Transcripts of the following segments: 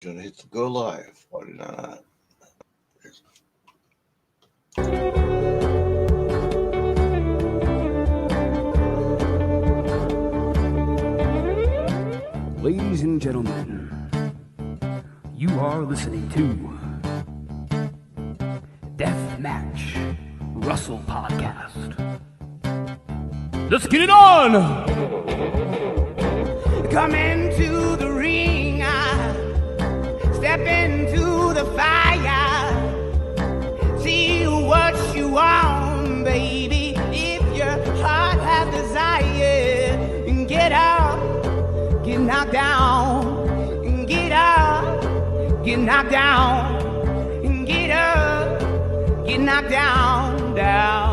Gonna hit the go live. Why did I not? Ladies and gentlemen, you are listening to Deathmatch Russell Podcast. Let's get it on! Come into the ring, step into the fire, see what you want, baby. If your heart has desire, get up, get knocked down, get up, get knocked down, get up, get knocked down, down.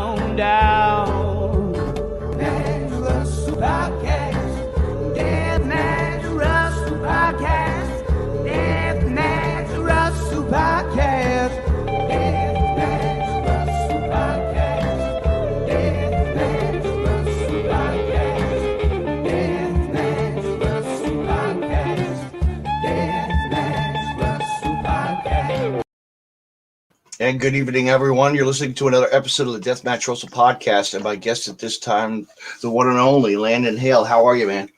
And good evening, everyone. You're listening to another episode of the Deathmatch Russell Podcast, and my guest at this time, the one and only Landon Hale. How are you, man?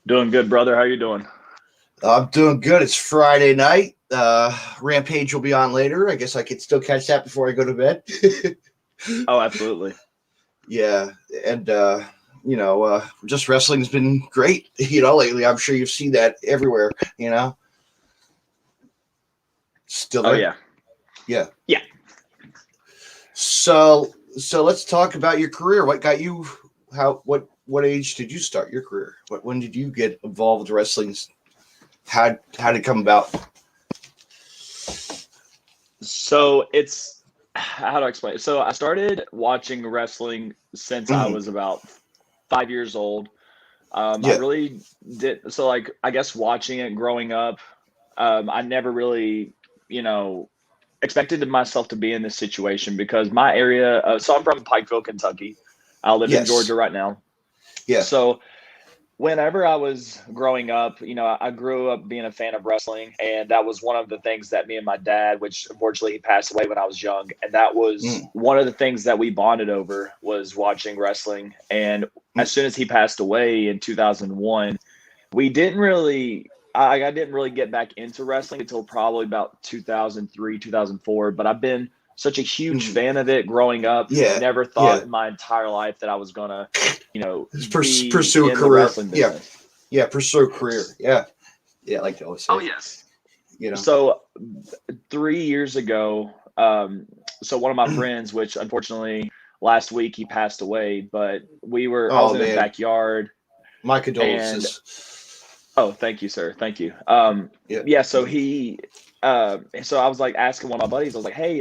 Doing good, brother. How you doing? I'm doing good. It's Friday night. Rampage will be on later. I guess I could still catch that before I go to bed. Oh, absolutely. Yeah, and just wrestling's been great. Lately. I'm sure you've seen that everywhere. Still there? Oh yeah. Yeah. So let's talk about your career. What got you? What age did you start your career? When did you get involved with wrestling? How did it come about? So it's how do I explain it? So I started watching wrestling since I was about 5 years old. I really did. So I guess watching it growing up, I never really, expected myself to be in this situation because my area. So I'm from Pikeville, Kentucky. I live in Georgia right now. Yeah. So whenever I was growing up, I grew up being a fan of wrestling, and that was one of the things that me and my dad, which unfortunately he passed away when I was young, and that was one of the things that we bonded over was watching wrestling. And as soon as he passed away in 2001, we didn't really. I didn't really get back into wrestling until probably about 2003, 2004, but I've been such a huge fan of it growing up. Yeah. Never thought in my entire life that I was going to, pursue a career. Yeah, pursue a career. Yeah. Yeah, like they always say. Oh, yes. So 3 years ago, so one of my friends, which unfortunately last week he passed away, but I was in his backyard. My condolences. Oh, thank you, sir. Thank you. So so I was asking one of my buddies, I was like, hey,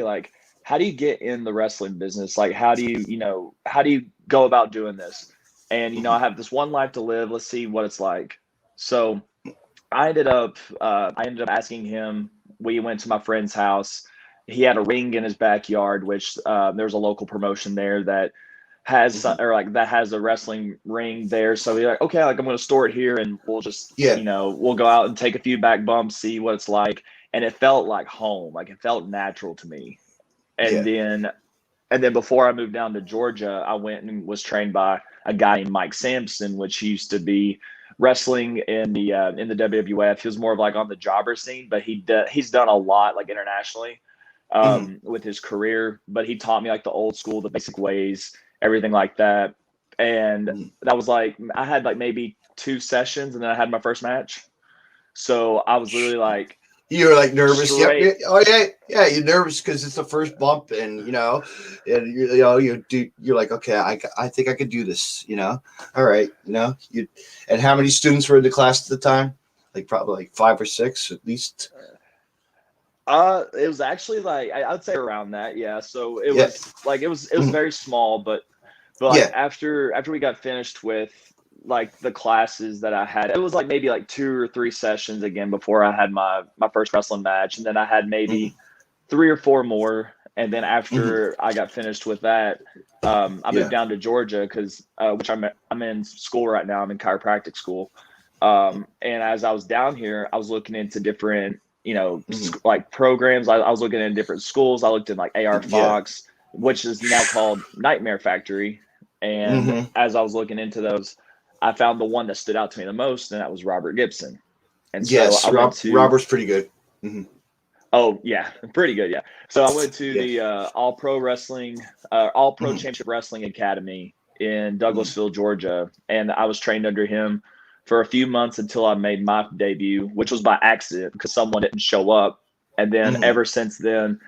how do you get in the wrestling business? How do you go about doing this? And, I have this one life to live. Let's see what it's like. So I ended up asking him. We went to my friend's house. He had a ring in his backyard, which there's a local promotion there that has that has a wrestling ring there. So he's like, okay, I'm going to store it here and we'll just, we'll go out and take a few back bumps, see what it's like. And it felt like home. It felt natural to me. And then before I moved down to Georgia, I went and was trained by a guy named Mike Sampson, which used to be wrestling in the WWF. He was more of on the jobber scene, but he's done a lot internationally with his career. But he taught me the old school, the basic ways, everything like that. And that was I had maybe 2 sessions, and then I had my first match. So I was literally you were nervous. Yep. Oh yeah. You're nervous because it's the first bump, and and you're like, okay, I think I could do this. All right. And how many students were in the class at the time? Probably 5 or 6 at least. It was actually I'd say around that. Yeah. So it was it was very small, but after we got finished with the classes that I had, it was maybe 2 or 3 sessions again before I had my first wrestling match. And then I had maybe 3 or 4 more. And then after I got finished with that, I moved down to Georgia because which I'm in school right now. I'm in chiropractic school. And as I was down here, I was looking into different, like programs. I was looking in different schools. I looked in like AR Fox, which is now called Nightmare Factory. And as I was looking into those, I found the one that stood out to me the most, and that was Robert Gibson. And so I went to Robert's pretty good. Oh yeah, pretty good. Yeah. So I went to the All Pro Championship Wrestling Academy in Douglasville, Georgia, and I was trained under him for a few months until I made my debut, which was by accident because someone didn't show up. And then ever since then,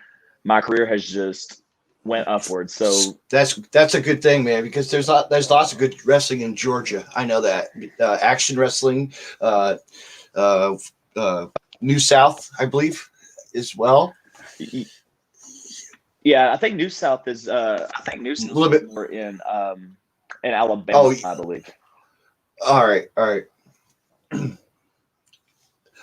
my career has just went upward. So that's a good thing, man, because there's lots of good wrestling in Georgia. I know that action wrestling, New South, I believe, as well. Yeah, I think New South is. I think New South a little bit more in Alabama, I believe. All right.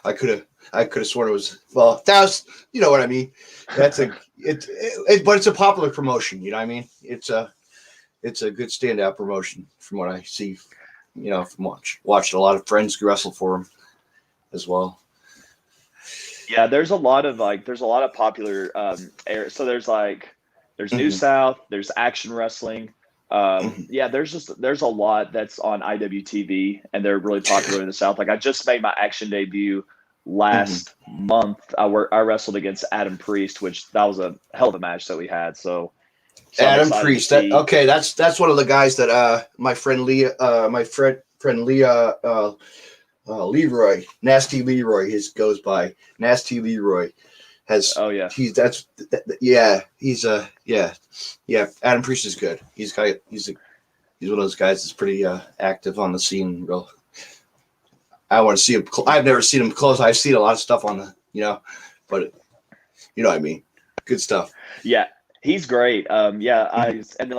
I could have sworn it was. Well, that was, you know what I mean. That's but it's a popular promotion. You know what I mean. It's a good standout promotion from what I see. From watched a lot of friends wrestle for them as well. Yeah, there's a lot of popular areas. So there's New South, there's action wrestling. Yeah, there's a lot that's on IWTV, and they're really popular in the South. Like I just made my action debut last month. I wrestled against Adam Priest, which that was a hell of a match that we had. So Adam Priest, that's one of the guys that my friend Leah, Leroy, Nasty Leroy, his goes by Nasty Leroy. He's Adam Priest is good. He's one of those guys that's pretty active on the scene. Real, I want to see him. I've never seen him close. I've seen a lot of stuff on the, but you know what I mean. Good stuff. Yeah, he's great. And then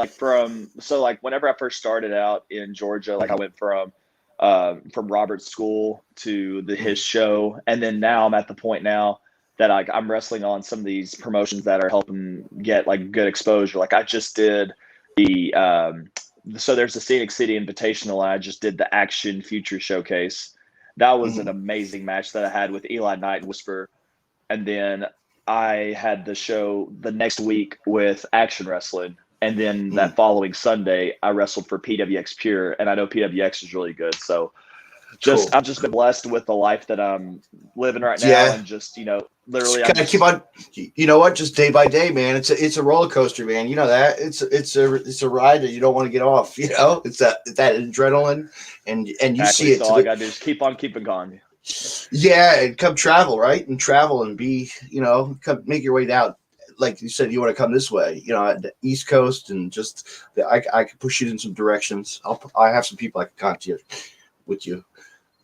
whenever I first started out in Georgia, like I went from Robert's school to his show, and then now I'm at the point now that I'm wrestling on some of these promotions that are helping get like good exposure. Like I just did so there's the Scenic City Invitational. I just did the Action Future Showcase. That was an amazing match that I had with Eli Knight and Whisper, and then I had the show the next week with Action Wrestling. And then that following Sunday, I wrestled for PWX Pure, and I know PWX is really good. So I've just been blessed with the life that I'm living right now, and just literally kind of keep on. You know what? Just day by day, man. It's a roller coaster, man. You know that it's a ride that you don't want to get off. It's that adrenaline, and you see it. So all I gotta do is keep on keeping going. Yeah, and come travel, right? And travel and be, come make your way down. Like you said, you want to come this way, at the East Coast, and just I can push you in some directions. I have some people I can contact with you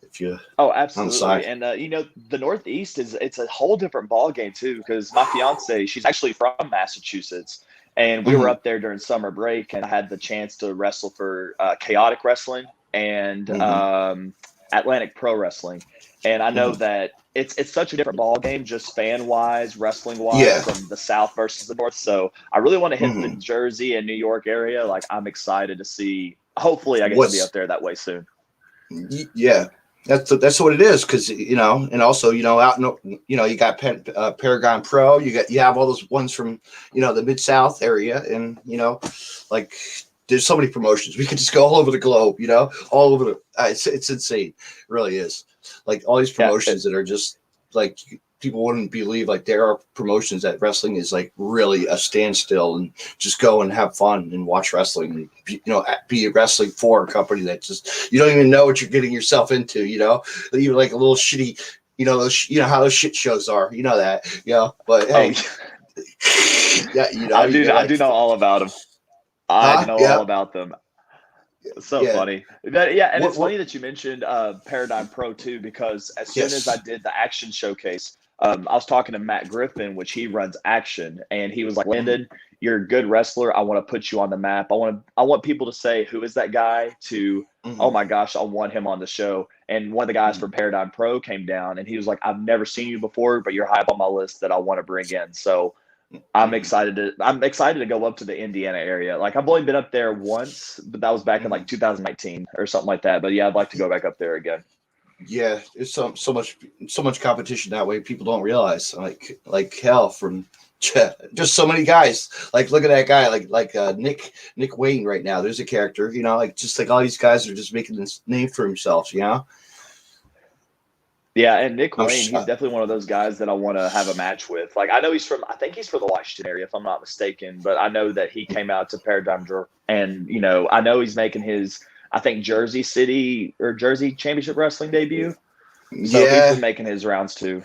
if you. Oh, absolutely. And the Northeast it's a whole different ball game too, because my fiance, she's actually from Massachusetts, and we were up there during summer break, and I had the chance to wrestle for Chaotic Wrestling and Atlantic Pro Wrestling, and I know that. It's such a different ball game, just fan wise, wrestling wise, from the South versus the North. So I really want to hit the Jersey and New York area. Like I'm excited to see. Hopefully, I get to be up there that way soon. Yeah, that's what it is, because and also out you got Paragon Pro. You have all those ones from the Mid South area, and like there's so many promotions. We could just go all over the globe. All over the. It's insane. It really is. Like all these promotions that are just like people wouldn't believe. Like there are promotions that wrestling is like really a standstill, and just go and have fun and watch wrestling. And, be wrestling for a company that just you don't even know what you're getting yourself into. Even like a little shitty. How those shit shows are. that. But hey, I do know all about them. I know all about them. So funny. And it's funny that you mentioned Paradigm Pro too, because as soon as I did the Action Showcase, I was talking to Matt Griffin, which he runs Action, and he was like, Landon, you're a good wrestler. I want to put you on the map. I want people to say, who is that guy, to, oh my gosh, I want him on the show. And one of the guys from Paradigm Pro came down, and he was like, I've never seen you before, but you're high up on my list that I want to bring in. So I'm excited to go up to the Indiana area. Like I've only been up there once, but that was back in like 2019 or something like that. But yeah, I'd like to go back up there again. Yeah, there's so much competition that way. People don't realize, like hell, from just so many guys. Like, look at that guy, like Nick Wayne right now. There's a character, like just like all these guys are just making this name for themselves. Yeah, and Nick Wayne, he's definitely one of those guys that I want to have a match with. Like, I know I think he's from the Washington area, if I'm not mistaken, but I know that he came out to Paradigm Draw, and I know he's making his, I think, Jersey Championship Wrestling debut. So he's been making his rounds too.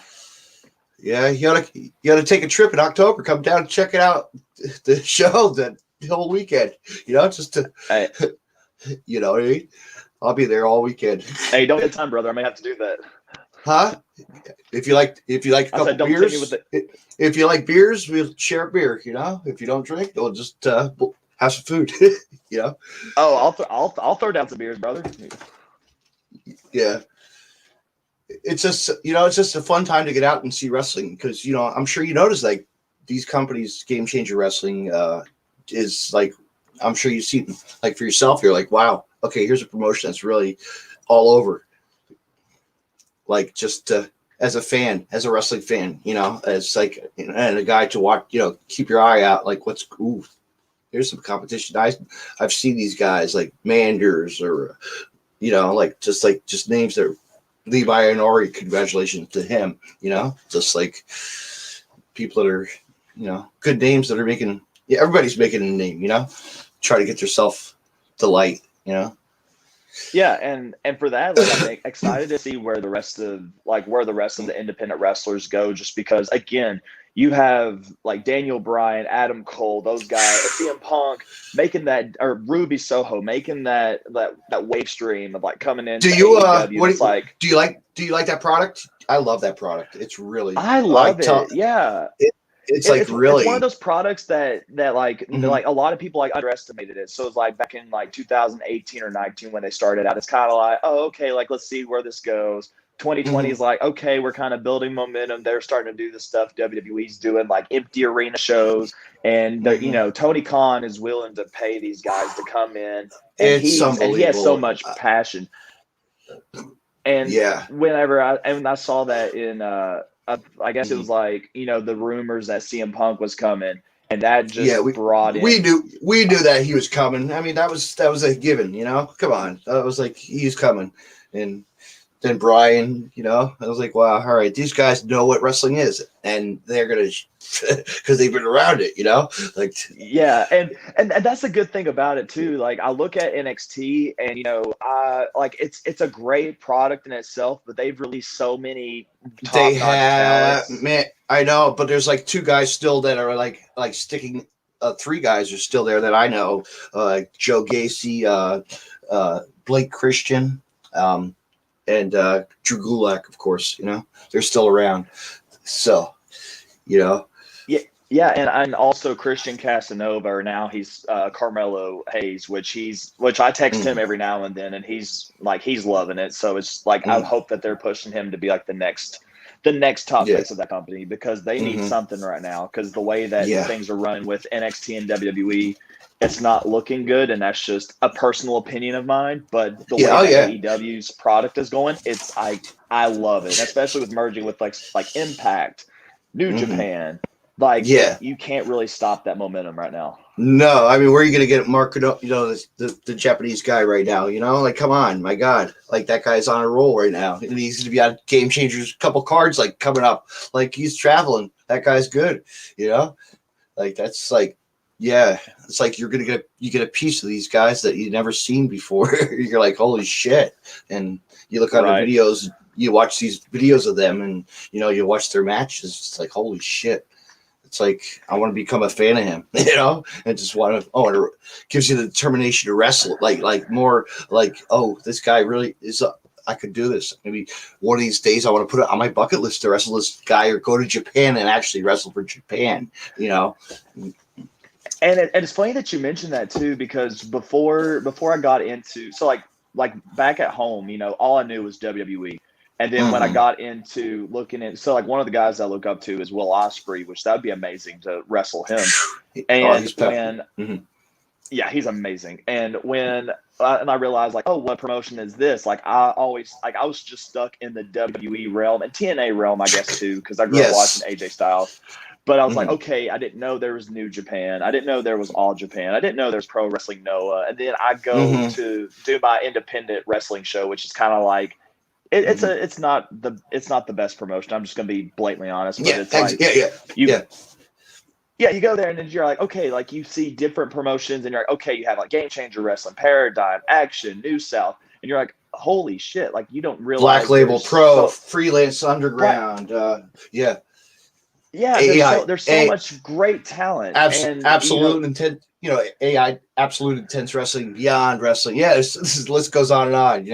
Yeah, you gotta take a trip in October. Come down and check it out. The show that whole weekend. Just to you know what I mean? I'll be there all weekend. Hey, don't get time, brother. I may have to do that. Huh? If you like a couple beers, if you like beers, we'll share a beer. If you don't drink, we'll just have some food. Oh, I'll throw down some beers, brother. Yeah. It's just it's just a fun time to get out and see wrestling because I'm sure you notice like these companies, Game Changer Wrestling, is like, I'm sure you see like for yourself, you're like, wow, okay, here's a promotion that's really all over. Like just as a fan, as a wrestling fan, as like and a guy to watch, keep your eye out. Like here's some competition. I've seen these guys like Manders or like just names that. Levi and Ori, congratulations to him. Just like people that are, good names that are making. Yeah, everybody's making a name. Try to get yourself to light. Yeah, and for that, like, I'm excited to see where the rest of the independent wrestlers go. Just because, again, you have like Daniel Bryan, Adam Cole, those guys, CM Punk making that, or Ruby Soho making that wave stream of like coming in. Do you do you like that product? I love that product. It's really I love it. Yeah. It's really one of those products that like like a lot of people like underestimated it. So it's like back in like 2018 or 19 when they started out, it's kind of like, oh, okay, like let's see where this goes. 2020 is like, okay, we're kind of building momentum. They're starting to do the stuff WWE's doing, like empty arena shows, and Tony Khan is willing to pay these guys to come in, and he has so much passion. And whenever I saw that in I guess it was like the rumors that CM Punk was coming, and that just brought in. We knew that he was coming. I mean, that was a given. Come on, that was like he's coming, and then Brian. I was like, wow, all right, these guys know what wrestling is, and they're gonna because they've been around it. Like and that's a good thing about it too. Like I look at NXT, and like it's a great product in itself, but they've released so many. They have, man. I know, but there's like two guys still that are like sticking. Three guys are still there that I know. Joe Gacy, Blake Christian, and Drew Gulak, of course. They're still around. So, Yeah, and also Christian Casanova, or now he's Carmelo Hayes, which I text him every now and then, and he's loving it. So it's like I hope that they're pushing him to be like the next top face of that company, because they need something right now, because the way that things are running with NXT and WWE, it's not looking good, and that's just a personal opinion of mine. But the way that AEW's product is going, I love it, especially with merging with like Impact, New Japan. Like, you can't really stop that momentum right now. No, I mean, where are you going to get Mark, the Japanese guy right now? Like, come on, my God. Like, that guy's on a roll right now. And he's going to be on Game Changers, couple cards, like, coming up. Like, he's traveling. That guy's good, Like, that's like, it's like you get a piece of these guys that you've never seen before. You're like, holy shit. And you look on the videos, you watch these videos of them, and, you watch their matches. It's like, holy shit. It's like, I want to become a fan of him, and just gives you the determination to wrestle. Like more like, oh, this guy really is I could do this. Maybe one of these days I want to put it on my bucket list to wrestle this guy, or go to Japan and actually wrestle for Japan, And it's funny that you mentioned that too, because before I got into, so like back at home, all I knew was WWE. And then when I got into looking at, so like one of the guys I look up to is Will Ospreay, which that would be amazing to wrestle him. And Yeah, he's amazing. And when and I realized like, oh, what promotion is this? Like I was just stuck in the WWE realm and TNA realm, I guess too, because I grew up watching AJ Styles. But I was like, okay, I didn't know there was New Japan. I didn't know there was All Japan. I didn't know there's Pro Wrestling Noah. And then I go to do my independent wrestling show, which is kind of like it's not the best promotion. I'm just gonna be blatantly honest, but it's like you go there and then you're like, okay, like you see different promotions and you're like, okay, you have like Game Changer Wrestling, Paradigm, Action, New South, and you're like, holy shit, like you don't realize Black Label Pro, Freelance Underground, yeah, there's so much great talent. Absolute Intent, AI, Absolute Intense Wrestling, Beyond Wrestling. Yeah, this list goes on and on,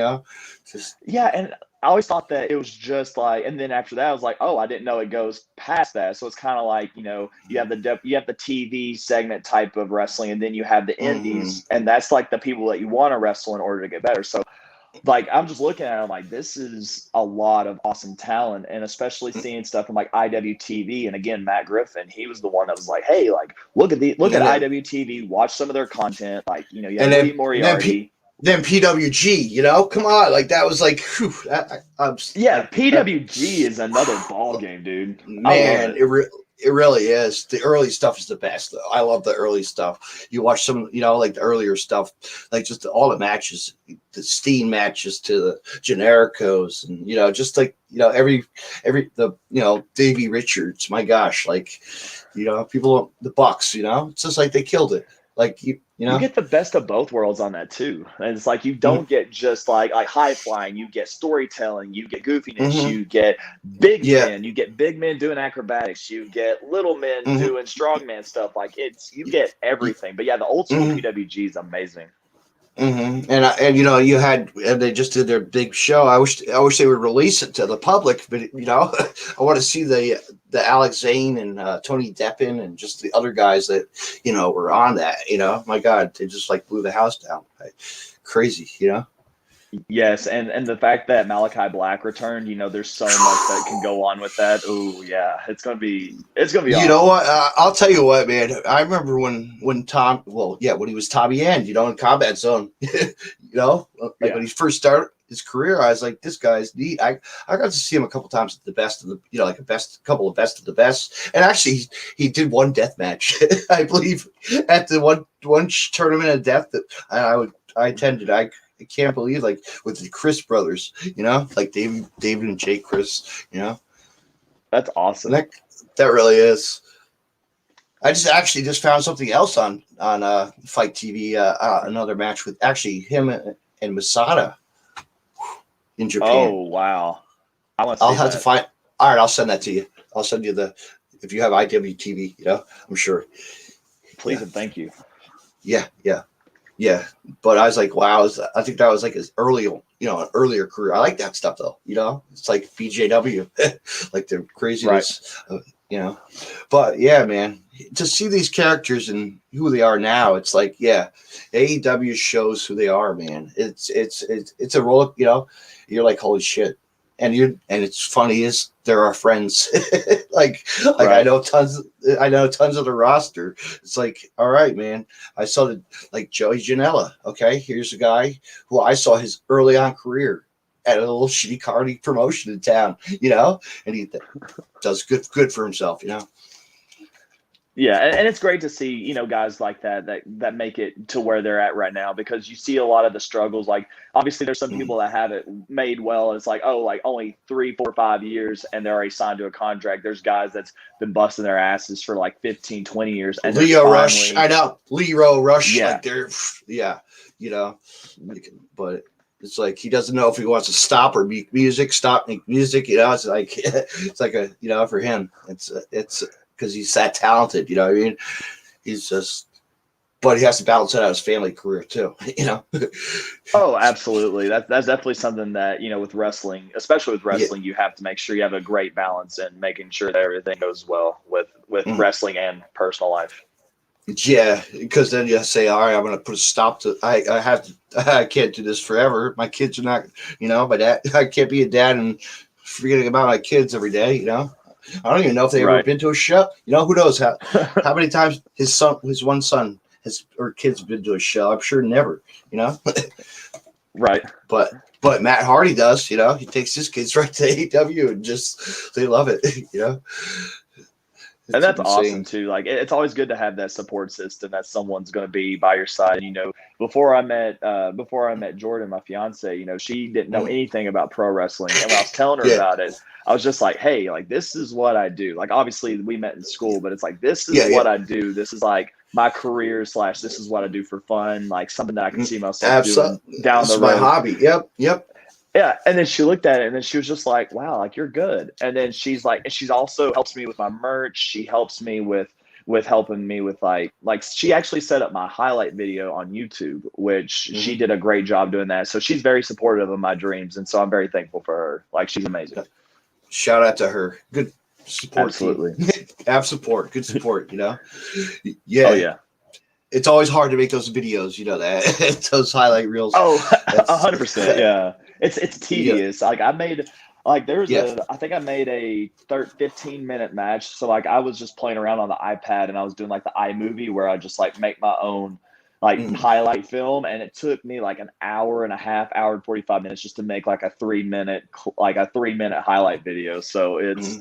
and I always thought that it was just like, and then after that, I was like, oh, I didn't know it goes past that. So it's kind of like, you have the TV segment type of wrestling, and then you have the indies, and that's like the people that you want to wrestle in order to get better. So, like, I'm just looking at it, I'm like, this is a lot of awesome talent, and especially seeing stuff from like IWTV, and again, Matt Griffin, he was the one that was like, hey, like, look at IWTV, watch some of their content, like, you have Lee Moriarty. Then PWG, come on, like that was like, whew, PWG is another ball game, dude. Man, it really is. The early stuff is the best, though. I love the early stuff. You watch some, like the earlier stuff, like just all the matches, the Steen matches to the Genericos, and just like every Davey Richards. My gosh, like people, the Bucks. It's just like they killed it. Like you get the best of both worlds on that too. And it's like you don't get just like high flying, you get storytelling, you get goofiness, you get big men, you get big men doing acrobatics, you get little men doing strongman stuff. Like you get everything. But yeah, the old school PWG is amazing. And they just did their big show. I wish they would release it to the public, but I want to see the Alex Zane and Tony Deppen and just the other guys that were on that. My God, they just like blew the house down. Crazy, Yes, and the fact that Malachi Black returned, there's so much that can go on with that. Oh yeah, it's gonna be awesome. Know what? I'll tell you what, man. I remember when Tom, when he was Tommy End, in Combat Zone, when he first started his career, I was like, this guy's neat. I got to see him a couple times at the best of the, like couple of best of the best, and actually he did one death match, I believe, at the one tournament of death that I attended. I can't believe, like, with the Chris brothers, like David and Jake Chris, That's awesome. That really is. I just found something else on Fight TV, another match with actually him and Masada in Japan. Oh, wow. I'll have to find. All right, I'll send that to you. I'll send you if you have IWTV, I'm sure. Please and thank you. Yeah, but I was like, wow, I think that was like his an earlier career. I like that stuff though, it's like BJW, like the craziness, But yeah, man, to see these characters and who they are now, it's like, yeah, AEW shows who they are, man. It's a roller, you're like, holy shit. And it's funny is they're our friends. like right. I know tons of the roster. It's like, all right, man. I saw like Joey Janela. Okay, here's a guy who I saw his early on career at a little shitty carny promotion in town, and he does good for himself, Yeah, and it's great to see, guys like that make it to where they're at right now, because you see a lot of the struggles. Like, obviously, there's some people that have it made well. It's like, oh, like only 3, 4, 5 years, and they're already signed to a contract. There's guys that's been busting their asses for like 15, 20 years. And Leo Rush, I know. Leo Rush, like they're, but it's like he doesn't know if he wants to stop or make music. It's like a, for him, it's because he's that talented, you know what I mean? He's just, but he has to balance it out his family career too, Oh, absolutely. That's definitely something that, with wrestling, especially with wrestling, you have to make sure you have a great balance and making sure that everything goes well with wrestling and personal life. Yeah, because then you say, all right, I'm going to put a stop to, I can't do this forever. My kids are not, my dad, I can't be a dad and forgetting about my kids every day, I don't even know if they've ever been to a show. Who knows how many times his one son kids been to a show. I'm sure never, you know. Right. But Matt Hardy does, you know. He takes his kids right to AEW and just they love it, you know. And that's awesome too. Like it's always good to have that support system that someone's going to be by your side. You know, before I met Jordan, my fiance, you know, she didn't know anything about pro wrestling, and when I was telling her about it, I was just like, hey, like this is what I do. Like obviously we met in school, but it's like this is what I do. This is like my career / this is what I do for fun, like something that I can see myself doing down the road. My hobby. Yep. Yeah, and then she looked at it, and then she was just like, "Wow, like you're good." And then she's like, and she's also helps me with my merch. She helps me with helping me with like she actually set up my highlight video on YouTube, which she did a great job doing that. So she's very supportive of my dreams, and so I'm very thankful for her. Like she's amazing. Shout out to her. Good support. Absolutely. Have support. Good support. You know. Yeah. Oh yeah. It's always hard to make those videos. You know that those highlight reels. Oh, 100%. Yeah. It's tedious. Like I made like there's I think I made a 15-minute match. So like I was just playing around on the iPad and I was doing like the iMovie where I just like make my own like highlight film, and it took me like an hour and a half, hour and 45 minutes just to make like a 3-minute highlight video. So it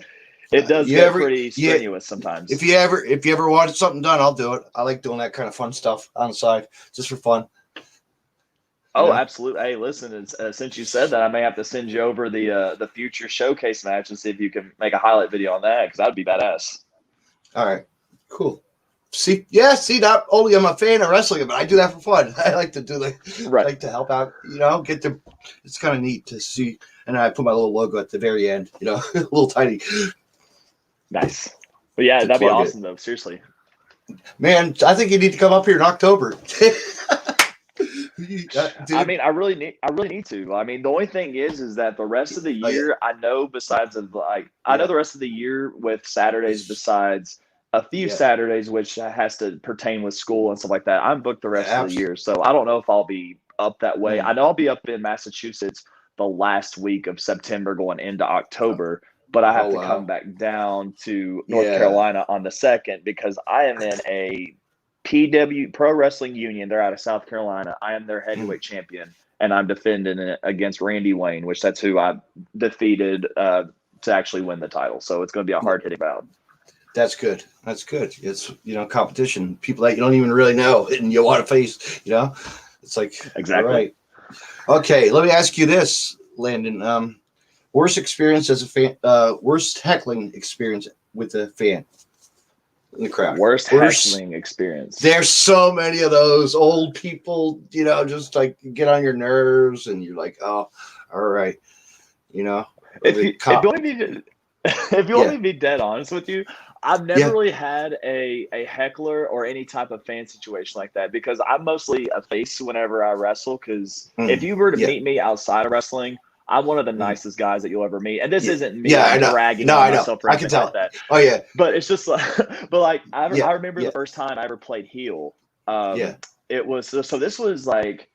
does get pretty strenuous sometimes. If you ever want something done, I'll do it. I like doing that kind of fun stuff on the side just for fun. Oh, absolutely. Hey, listen, since you said that, I may have to send you over the future showcase match and see if you can make a highlight video on that, because that would be badass. All right, cool. See, not only am I a fan of wrestling, but I do that for fun. I like to do like to help out, you know, it's kind of neat to see. And I put my little logo at the very end, you know, a little tiny. Nice. But yeah, that'd be awesome though. Seriously. Man, I think you need to come up here in October. I mean, I really need to. I mean, the only thing is that the rest of the year, I know besides of like, I know the rest of the year with Saturdays, besides a few Saturdays, which has to pertain with school and stuff like that, I'm booked the rest of the year. So I don't know if I'll be up that way. I know I'll be up in Massachusetts the last week of September going into October, but I have to come back down to North Carolina on the 2nd because I am in a PW Pro Wrestling Union. They're out of South Carolina. I am their heavyweight champion, and I'm defending it against Randy Wayne, which that's who I defeated to actually win the title. So it's going to be a hard-hitting bout. That's good. It's, you know, competition. People that you don't even really know and you want to face, you know? It's like, exactly. Right. Okay, let me ask you this, Landon. Worst experience as a fan, worst heckling experience with a fan in the crowd. Worst heckling experience. There's so many of those old people, you know, just like get on your nerves and you're like, oh, all right. You know, if you want me to be dead honest with you, I've never really had a heckler or any type of fan situation like that because I'm mostly a face whenever I wrestle. Because if you were to meet me outside of wrestling, I'm one of the nicest guys that you'll ever meet. And this isn't me bragging on myself or anything like that. Oh, yeah. But it's just like, I remember the first time I ever played heel. It was, so this was like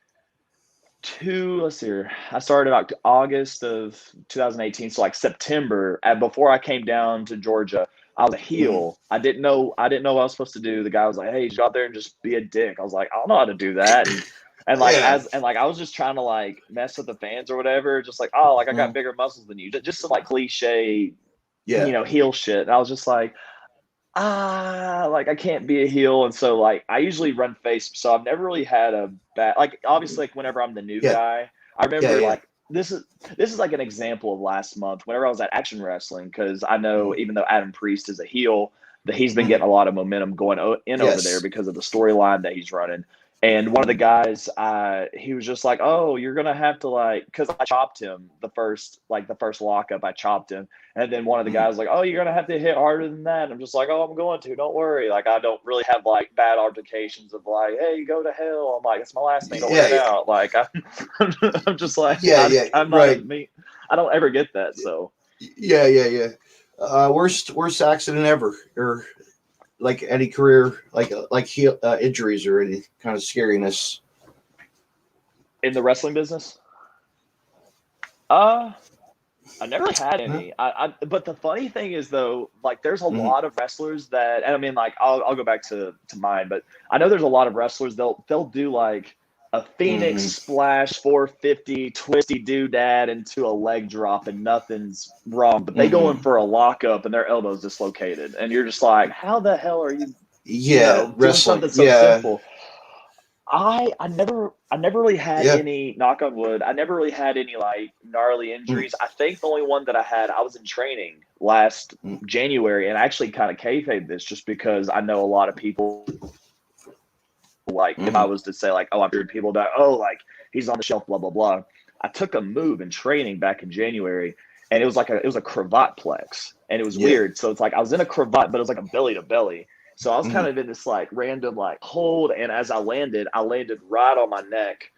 let's see here. I started August of 2018. So like September, before I came down to Georgia, I was a heel. I didn't know what I was supposed to do. The guy was like, "Hey, you go out there and just be a dick." I was like, "I don't know how to do that." And I was just trying to like mess with the fans or whatever. Just like, "Oh, like I got bigger muscles than you." Just some like cliche, you know, heel shit. And I was just like, like I can't be a heel. And so like I usually run face. So I've never really had a bad, like obviously like whenever I'm the new guy, I remember like, this is like an example of last month whenever I was at Action Wrestling, because I know even though Adam Priest is a heel, that he's been getting a lot of momentum going in over there because of the storyline that he's running. And one of the guys, he was just like, "Oh, you're gonna have to like," because I chopped him the first lockup, I chopped him, and then one of the guys was like, "Oh, you're gonna have to hit harder than that." And I'm just like, "Oh, I'm going to. Don't worry." Like I don't really have like bad altercations of like, "Hey, go to hell." I'm like, it's my last name to win out. Like I'm just like, I'm not me. I don't ever get that. So worst accident ever, or like any career, like injuries or any kind of scariness in the wrestling business? I never really had any. But the funny thing is though, like there's a lot of wrestlers that, and I mean, like I'll go back to mine, but I know there's a lot of wrestlers they'll do like a Phoenix splash 450 twisty doodad into a leg drop and nothing's wrong, but they go in for a lockup and their elbow's dislocated, and you're just like, how the hell are you? Doing something so simple. I never really had any, knock on wood, I never really had any like gnarly injuries. I think the only one that I was in training last January, and I actually kind of kayfabed this just because I know a lot of people, like if I was to say like, oh, I've heard people die, oh, like he's on the shelf, blah, blah, blah. I took a move in training back in January, and it was a cravat plex, and it was weird. So it's like I was in a cravat, but it was like a belly to belly. So I was kind of in this like random like hold, and as I landed right on my neck,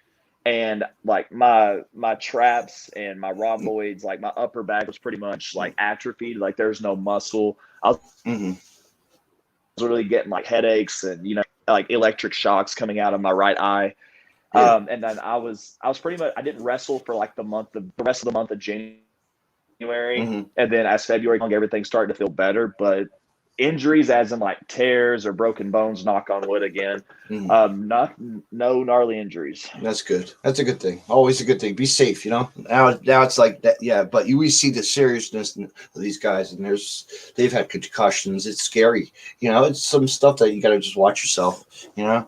and like my traps and my rhomboids, like my upper back was pretty much like atrophied, like there's no muscle. I was really getting like headaches and like electric shocks coming out of my right eye. And then I was pretty much, I didn't wrestle for like the rest of the month of January, and then as February came, everything started to feel better, but injuries as in like tears or broken bones, knock on wood again, no gnarly injuries. That's good. That's a good thing. Always a good thing. Be safe, Now it's like that, but we see the seriousness of these guys, and they've had concussions. It's scary. It's some stuff that you got to just watch yourself. You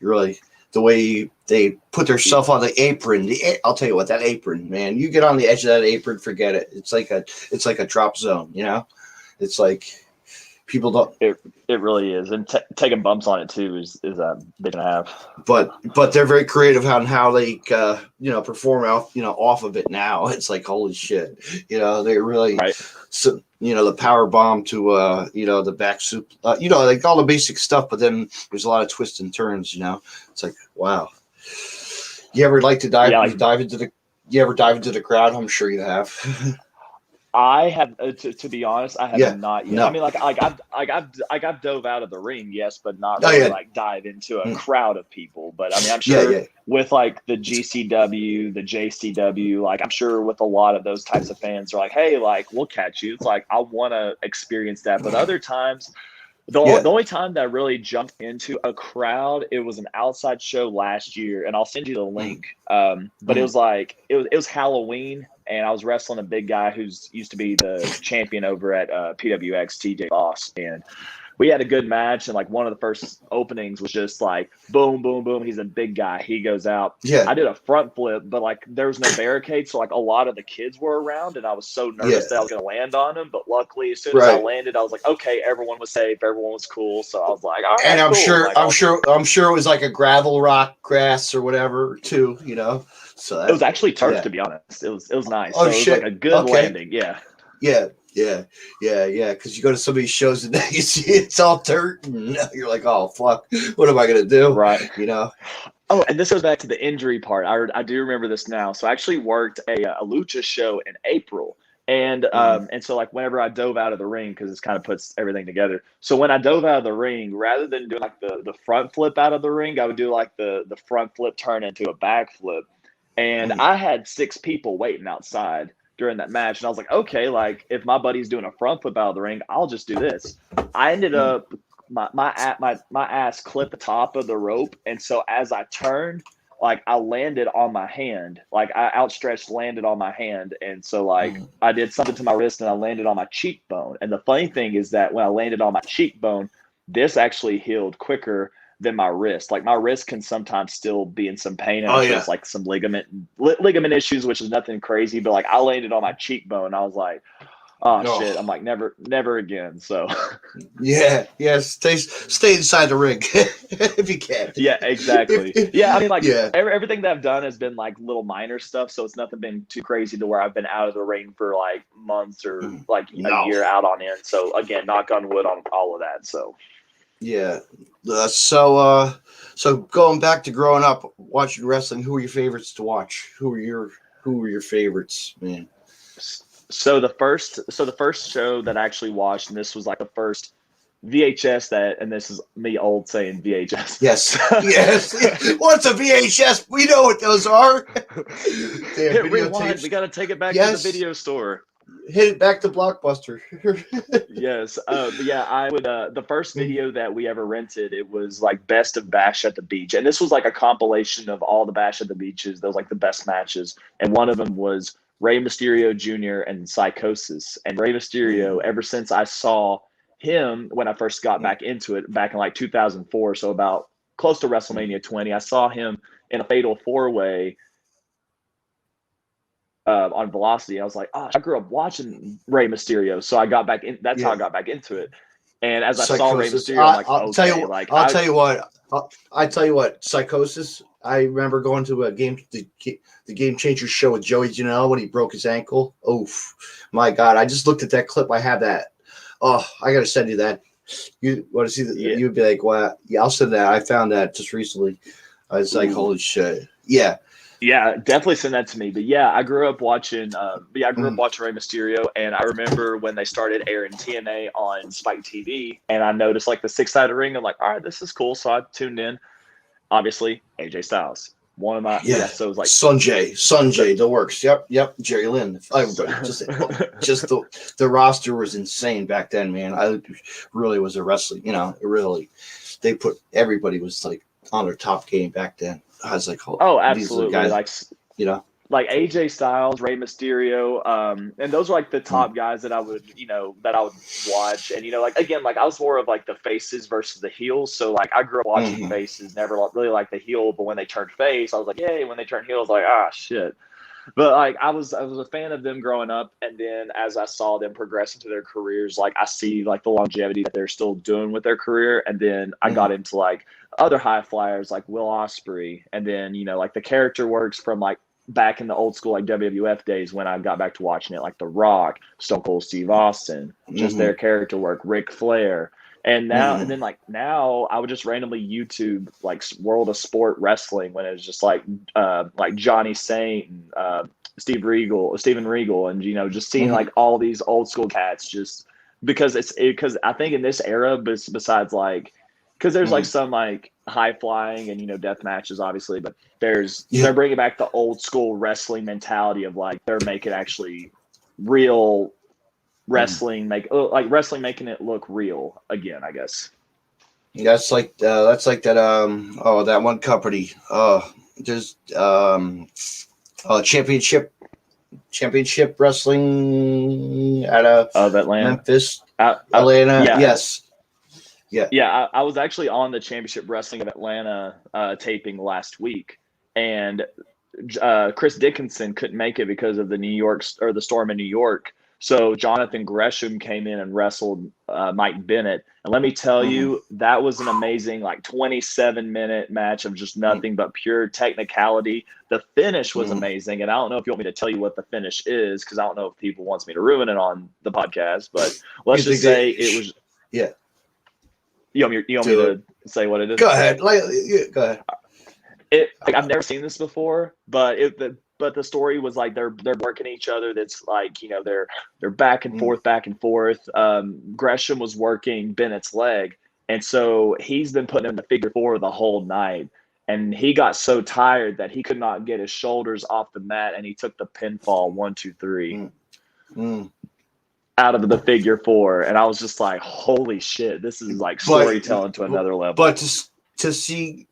really, the way they put their stuff on the apron. I'll tell you what, that apron, man, you get on the edge of that apron, forget it. It's like a drop zone. It's like, people don't. It really is, and taking bumps on it too is they can have. But they're very creative on how they perform off of it now. It's like, holy shit, they really so the power bomb to the back soup, like all the basic stuff. But then there's a lot of twists and turns. It's like, wow. You ever like to dive? You ever dive into the crowd? I'm sure you have. I have, to be honest, I have not yet. No. I mean, I've dove out of the ring, yes, but not really like dive into a crowd of people. But I mean, I'm sure with like the GCW, the JCW, like I'm sure with a lot of those types of fans are like, hey, like we'll catch you. It's like I want to experience that. But other times, the only time that I really jumped into a crowd, it was an outside show last year, and I'll send you the link. But it was like it was Halloween. And I was wrestling a big guy who's used to be the champion over at PWX, TJ Boss. And we had a good match. And like one of the first openings was just like, boom, boom, boom. He's a big guy. He goes out. Yeah. I did a front flip, but like there was no barricade. So like a lot of the kids were around, and I was so nervous that I was going to land on him. But luckily, as soon as I landed, I was like, okay, everyone was safe. Everyone was cool. So I was like, all right. And I'm cool. sure it was like a gravel, rock, grass or whatever too, So it was actually turf, to be honest. It was nice. Oh, so it was like a good landing. Yeah. Because you go to some of these shows and you see it's all dirt, and you're like, oh fuck, what am I gonna do? Right. Oh, and this goes back to the injury part. I do remember this now. So I actually worked a lucha show in April. And so like whenever I dove out of the ring, because this kind of puts everything together. So when I dove out of the ring, rather than doing like the front flip out of the ring, I would do like the front flip turn into a back flip. And I had 6 people waiting outside during that match. And I was like, okay, like if my buddy's doing a front flip out of the ring, I'll just do this. I ended up, my ass clipped the top of the rope. And so as I turned, like I landed on my hand, like I outstretched, landed on my hand. And so like I did something to my wrist and I landed on my cheekbone. And the funny thing is that when I landed on my cheekbone, this actually healed quicker than my wrist. Like my wrist can sometimes still be in some pain, and it's like some ligament issues, which is nothing crazy. But like I landed on my cheekbone, and I was like, oh shit. I'm like, never again. So stay inside the ring if you can. Yeah, exactly. Yeah, I mean, like everything that I've done has been like little minor stuff, so it's nothing been too crazy to where I've been out of the ring for like months or like a year out on end. So again, knock on wood on all of that. So yeah. So going back to growing up watching wrestling, who were your favorites to watch? Who were your favorites, man? So the first show that I actually watched, and this was like the first VHS and this is me old saying VHS. Yes. What's a VHS? We know what those are. Hit rewind. We got to take it back to the video store. hit it back to Blockbuster. Yes. But yeah, I would the first video that we ever rented, it was like best of Bash at the Beach. And this was like a compilation of all the Bash at the Beaches. Those like the best matches. And one of them was Rey Mysterio Jr. and Psychosis. And Rey Mysterio, ever since I saw him when I first got back into it back in like 2004, so about close to WrestleMania 20, I saw him in a fatal 4-way on Velocity. I was like, oh, I grew up watching Rey Mysterio, so I got back in. That's how I got back into it. And as I saw Rey Mysterio, I'm like, I'll tell you what, Psychosis. I remember going to a the Game Changer show with Joey Janelle when he broke his ankle. Oh my God! I just looked at that clip. I have that. Oh, I gotta send you that. You want to see that? Yeah. You'd be like, "Well, yeah, I'll send that." I found that just recently. I was like, "Holy shit!" Yeah, yeah, definitely send that to me. But yeah, I grew up watching. Watching Rey Mysterio, and I remember when they started airing TNA on Spike TV, and I noticed like the 6-sided ring. I'm like, all right, this is cool. So I tuned in. Obviously, AJ Styles. One of my so it was like Sunjay, the works. Yep, Jerry Lynn. Everybody, just the roster was insane back then, man. I really was a wrestling, they put everybody was like on their top game back then. I was like, oh, absolutely, guys, like like AJ Styles, Rey Mysterio, and those are like the top guys that I would watch. And like again, like I was more of like the faces versus the heels. So like I grew up watching faces, never really like the heel, but when they turned face, I was like, yay. When they turned heel, I was like, ah, shit. But like I was a fan of them growing up, and then as I saw them progress into their careers, like I see like the longevity that they're still doing with their career, and then I got into like other high flyers like Will Ospreay, and then like the character works from like back in the old school like WWF days when I got back to watching it, like The Rock, Stone Cold Steve Austin, just their character work, Ric Flair. And now and then like now I would just randomly YouTube like World of Sport Wrestling when it was just like Johnny Saint and Steven Regal, and just seeing like all these old school cats, just because because I think in this era, besides like because there's like some like high flying and death matches obviously, but they're bringing back the old school wrestling mentality of like they're making actually real wrestling, wrestling making it look real again, I guess. That's like that that one company there's championship wrestling out of Atlanta. Memphis, Atlanta. Yes. Yeah, I was actually on the Championship Wrestling of Atlanta taping last week, and Chris Dickinson couldn't make it because of the storm in New York. So Jonathan Gresham came in and wrestled Mike Bennett, and let me tell you, that was an amazing 27-minute match of just nothing but pure technicality. The finish was amazing, and I don't know if you want me to tell you what the finish is because I don't know if people wants me to ruin it on the podcast, but let's just say it was. Yeah. You want me to say what it is? Go ahead. Go ahead. I've never seen this before, but the story was like they're working each other. That's like they're back and forth. Gresham was working Bennett's leg, and so he's been putting him in the figure 4 the whole night. And he got so tired that he could not get his shoulders off the mat, and he took the pinfall 1, 2, 3. Out of the figure 4, and I was just like, holy shit, this is like storytelling to another level. But to see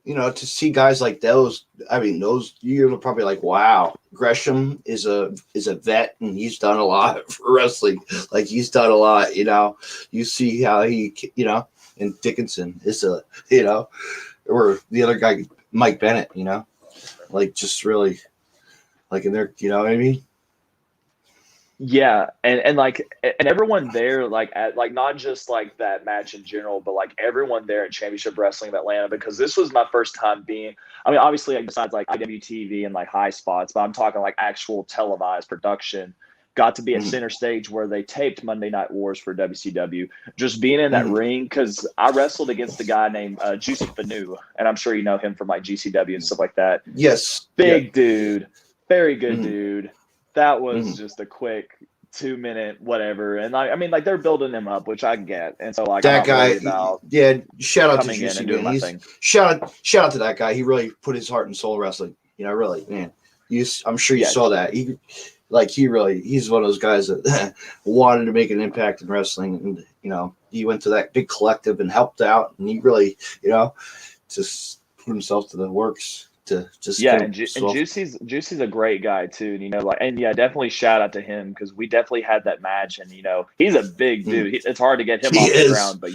guys like those, I mean, those, you're probably like, wow, Gresham is a vet, and he's done a lot for wrestling. Like he's done a lot, you see how he, and Dickinson is or the other guy, Mike Bennett, like just really like in there, you know what I mean? Yeah, and everyone there, not just like that match in general, but like everyone there at Championship Wrestling of Atlanta, because this was my first time being. I mean, obviously, besides like IWTV and like high spots, but I'm talking like actual televised production. Got to be at Center Stage where they taped Monday Night Wars for WCW. Just being in that ring, because I wrestled against a guy named Juicy Fanu, and I'm sure you know him from like GCW and stuff like that. Yes, big dude, very good dude. That was just a quick 2-minute whatever, and I mean, like they're building him up, which I get, and so like that guy, shout out to Juicy, man. Shout out to that guy. He really put his heart and soul wrestling. Really, man. I'm sure you saw that. He like he's one of those guys that wanted to make an impact in wrestling, and he went to that big collective and helped out, and he really just put himself to the works to just and Juicy's a great guy too, and definitely shout out to him, because we definitely had that match, and he's a big dude. It's hard to get him off the ground, but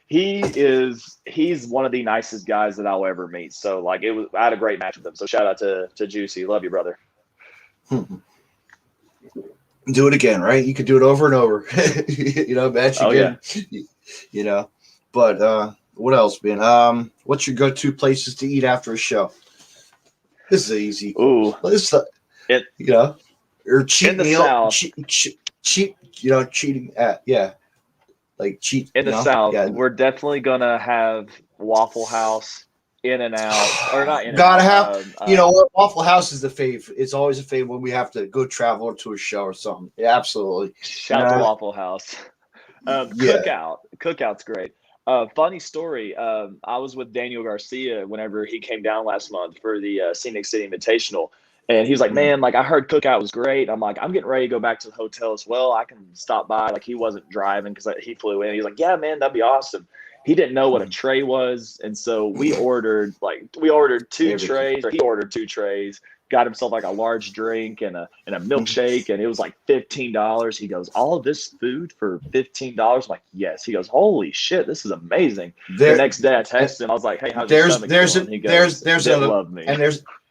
he's one of the nicest guys that I'll ever meet. So I had a great match with him. So shout out to Juicy. Love you, brother. Do it again, right? You could do it over and over. Match again. Yeah. But what else, man? What's your go-to places to eat after a show? This is easy. Ooh, or cheat meal. Cheating at cheat in the South. Yeah. We're definitely gonna have Waffle House, In-N-Out, or not In-N-Out. Gotta have. What? Waffle House is the fave. It's always a fave when we have to go travel to a show or something. Yeah, absolutely. Shout out to Waffle House. Cookout's great. Funny story. I was with Daniel Garcia whenever he came down last month for the Scenic City Invitational. And he was like, man, I heard Cookout was great. I'm like, I'm getting ready to go back to the hotel as well. I can stop by. He wasn't driving because he flew in. He's like, yeah, man, that'd be awesome. He didn't know what a tray was. And so we ordered two trays, or he ordered 2 trays, got himself a large drink and a milkshake. And it was $15. He goes, all of this food for $15? I'm like, yes. He goes, holy shit, this is amazing. The next day I texted him. I was like, hey, how's your stomach doing? He goes, there's they another, love me.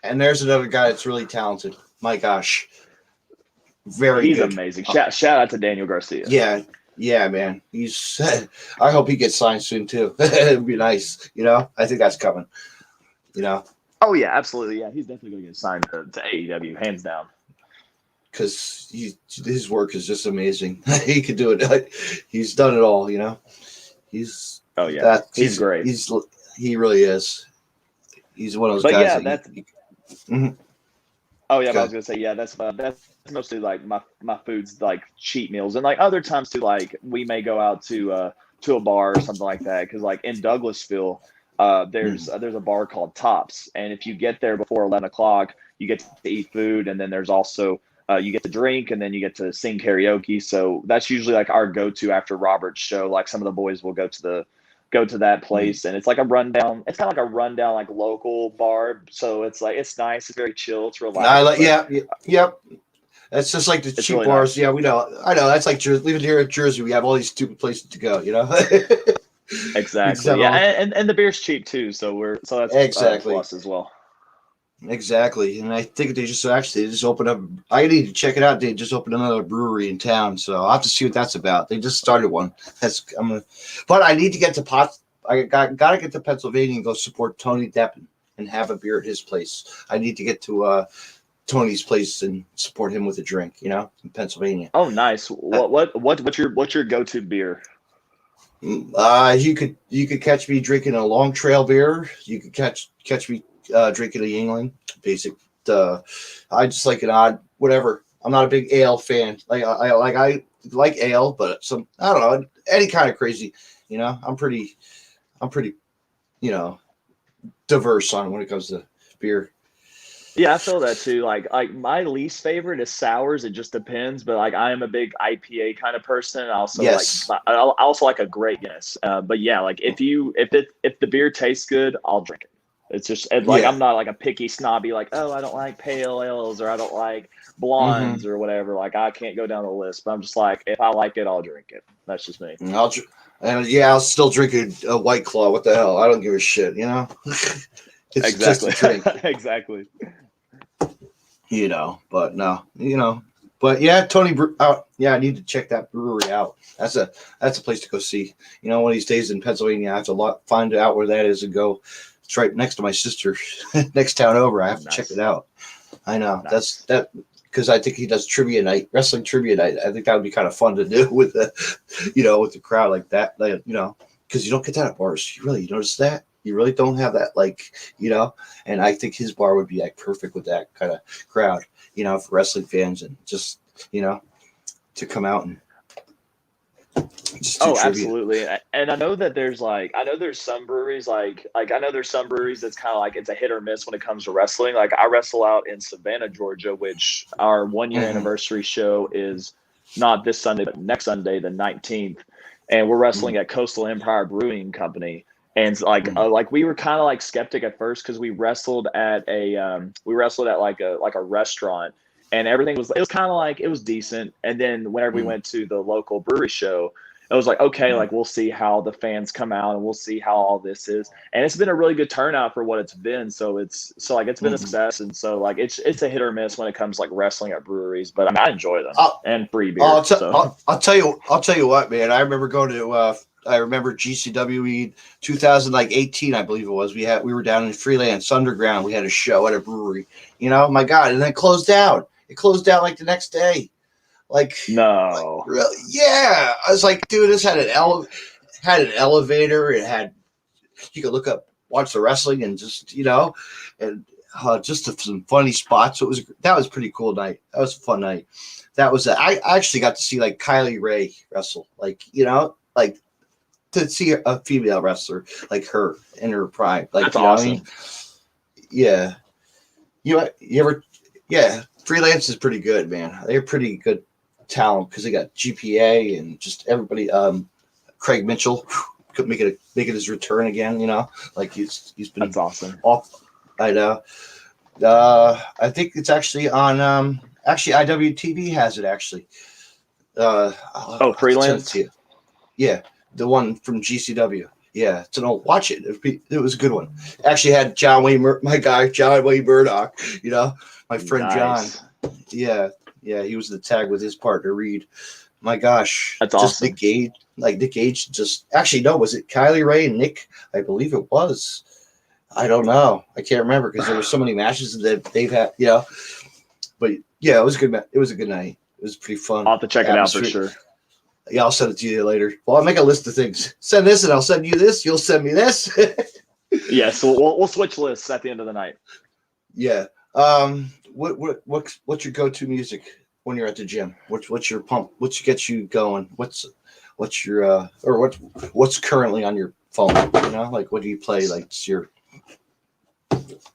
And there's another guy that's really talented. My gosh. He's good. Amazing. Shout out to Daniel Garcia. Yeah, man. I hope he gets signed soon too. It'd be nice. I think that's coming. Oh yeah, absolutely. Yeah, he's definitely going to get signed to AEW, hands down. Because his work is just amazing. He could do it. He's done it all. He's great. He really is. He's one of those guys. Yeah, that's. Oh yeah, I was gonna say that's mostly my food's cheat meals, and other times too, we may go out to a bar or something like that, because in Douglasville there's a bar called Tops, and if you get there before 11 o'clock, you get to eat food, and then there's also you get to drink, and then you get to sing karaoke. So that's usually our go-to after Robert's show. Some of the boys will go to that place, and it's a rundown. It's kind of a rundown local bar. So it's it's nice. It's very chill. It's relaxed. Yep. That's just like the cheap really bars. Nice. Yeah, we know. I know. That's like Jersey. Even here in Jersey, we have all these stupid places to go. Exactly. Yeah, and the beer's cheap too. So that's exactly plus as well. Exactly, and I think they just opened up. I need to check it out. They just opened another brewery in town, so I'll have to see what that's about. They just started one. But I need to get to Potts. I gotta get to Pennsylvania and go support Tony Deppen and have a beer at his place. I need to get to Tony's place and support him with a drink. In Pennsylvania. Oh, nice. What's your go-to beer? You could catch me drinking a Long Trail beer. You could catch me. Drinking a Yingling, basic. I just like an odd whatever. I'm not a big ale fan. I like ale, but I don't know, any kind of crazy. I'm pretty, diverse on when it comes to beer. Yeah, I feel that too. My least favorite is sours. It just depends, but I am a big IPA kind of person. I also like a great Guinness. But yeah, if the beer tastes good, I'll drink it. It's just I'm not a picky snobby I don't like pale ales or I don't like blondes or whatever. I can't go down the list, but I'm just if I like it, I'll drink it. That's just me. I'll still drink a White Claw. What the hell? I don't give a shit. It's exactly. Just a drink. Exactly. But no, but yeah, Tony. I need to check that brewery out. That's a place to go see. One of these days in Pennsylvania, I have to find out where that is and go. It's right next to my sister, next town over. I have to check it out. I know. Nice. That's because I think he does wrestling trivia night. I think that would be kind of fun to do with with the crowd like that. Because you don't get that at bars. You notice that? You really don't have that, and I think his bar would be perfect with that kind of crowd, for wrestling fans and just, to come out and Oh, absolutely. And I know that there's some breweries that's kind of like it's a hit or miss when it comes to wrestling. Like I wrestle out in Savannah, Georgia, which our 1-year anniversary show is not this Sunday, but next Sunday, the 19th. And we're wrestling at Coastal Empire Brewing Company. And like we were kind of like skeptic at first because we wrestled at like a restaurant, and everything it was kind of like it was decent. And then whenever we went to the local brewery show, it was like, okay, like we'll see how the fans come out and we'll see how all this is. And it's been a really good turnout for what it's been. So it's been a success. And so like it's a hit or miss when it comes to like wrestling at breweries, but I mean, I enjoy them and free beer. I'll tell you what, man. I remember going to GCW 2018, I believe it was. We were down in Freelance Underground. We had a show at a brewery. My God, and then it closed down. It closed down like the next day. Like no, like, really? Yeah. I was like, dude, this had an elevator. It had, you could watch the wrestling and just, and just some funny spots. So that was a pretty cool night. That was a fun night. I actually got to see like Kylie Ray wrestle, like, like to see a female wrestler like her in her prime. Like, that's awesome. I mean? Yeah. You ever, yeah, Freelance is pretty good, man. They're pretty good talent because they got GPA and just everybody. Craig Mitchell could make it his return again. Like he's been. That's awesome. Off. I know. I think it's actually on. Actually, IWTV has it actually. Freelance. Yeah, the one from GCW. Yeah, so watch it. It was a good one. Actually, had my guy John Wayne Murdoch. My friend nice. John. Yeah, he was the tag with his partner Reed. My gosh, that's just awesome. Nick Gage. Just actually, no, was it Kylie Ray and Nick? I believe it was. I don't know. I can't remember because there were so many matches that they've had. But yeah, it was good. It was a good night. It was pretty fun. I'll have to check it out for sure. Yeah, I'll send it to you later. Well, I'll make a list of things. Send this, and I'll send you this. You'll send me this. Yeah, so we'll switch lists at the end of the night. Yeah. What's your go-to music when you're at the gym? What's your pump? What gets you going? What's your what's currently on your phone? Like what do you play? Like it's your.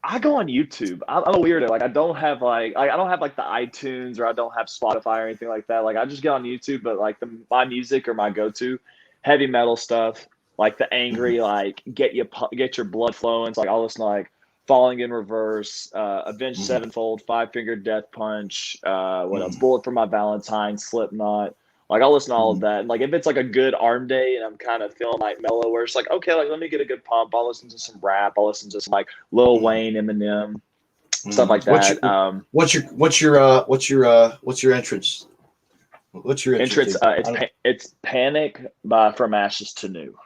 I go on YouTube. I'm a weirdo. Like I don't have like the iTunes, or I don't have Spotify or anything like that. Like I just get on YouTube, but like my music or my go-to heavy metal stuff, like the angry, like get your blood flowing. So like I'll listen to like Falling in Reverse, Avenged Sevenfold, Five Finger Death Punch, what else? Bullet for My Valentine, Slipknot. Like I'll listen to all of that. And like if it's like a good arm day and I'm kind of feeling like mellow, where it's like, okay, like let me get a good pump. I'll listen to some rap. I'll listen to some like Lil Wayne, Eminem, stuff like that. What's your entrance? What's your entrance? It's Panic From Ashes to New.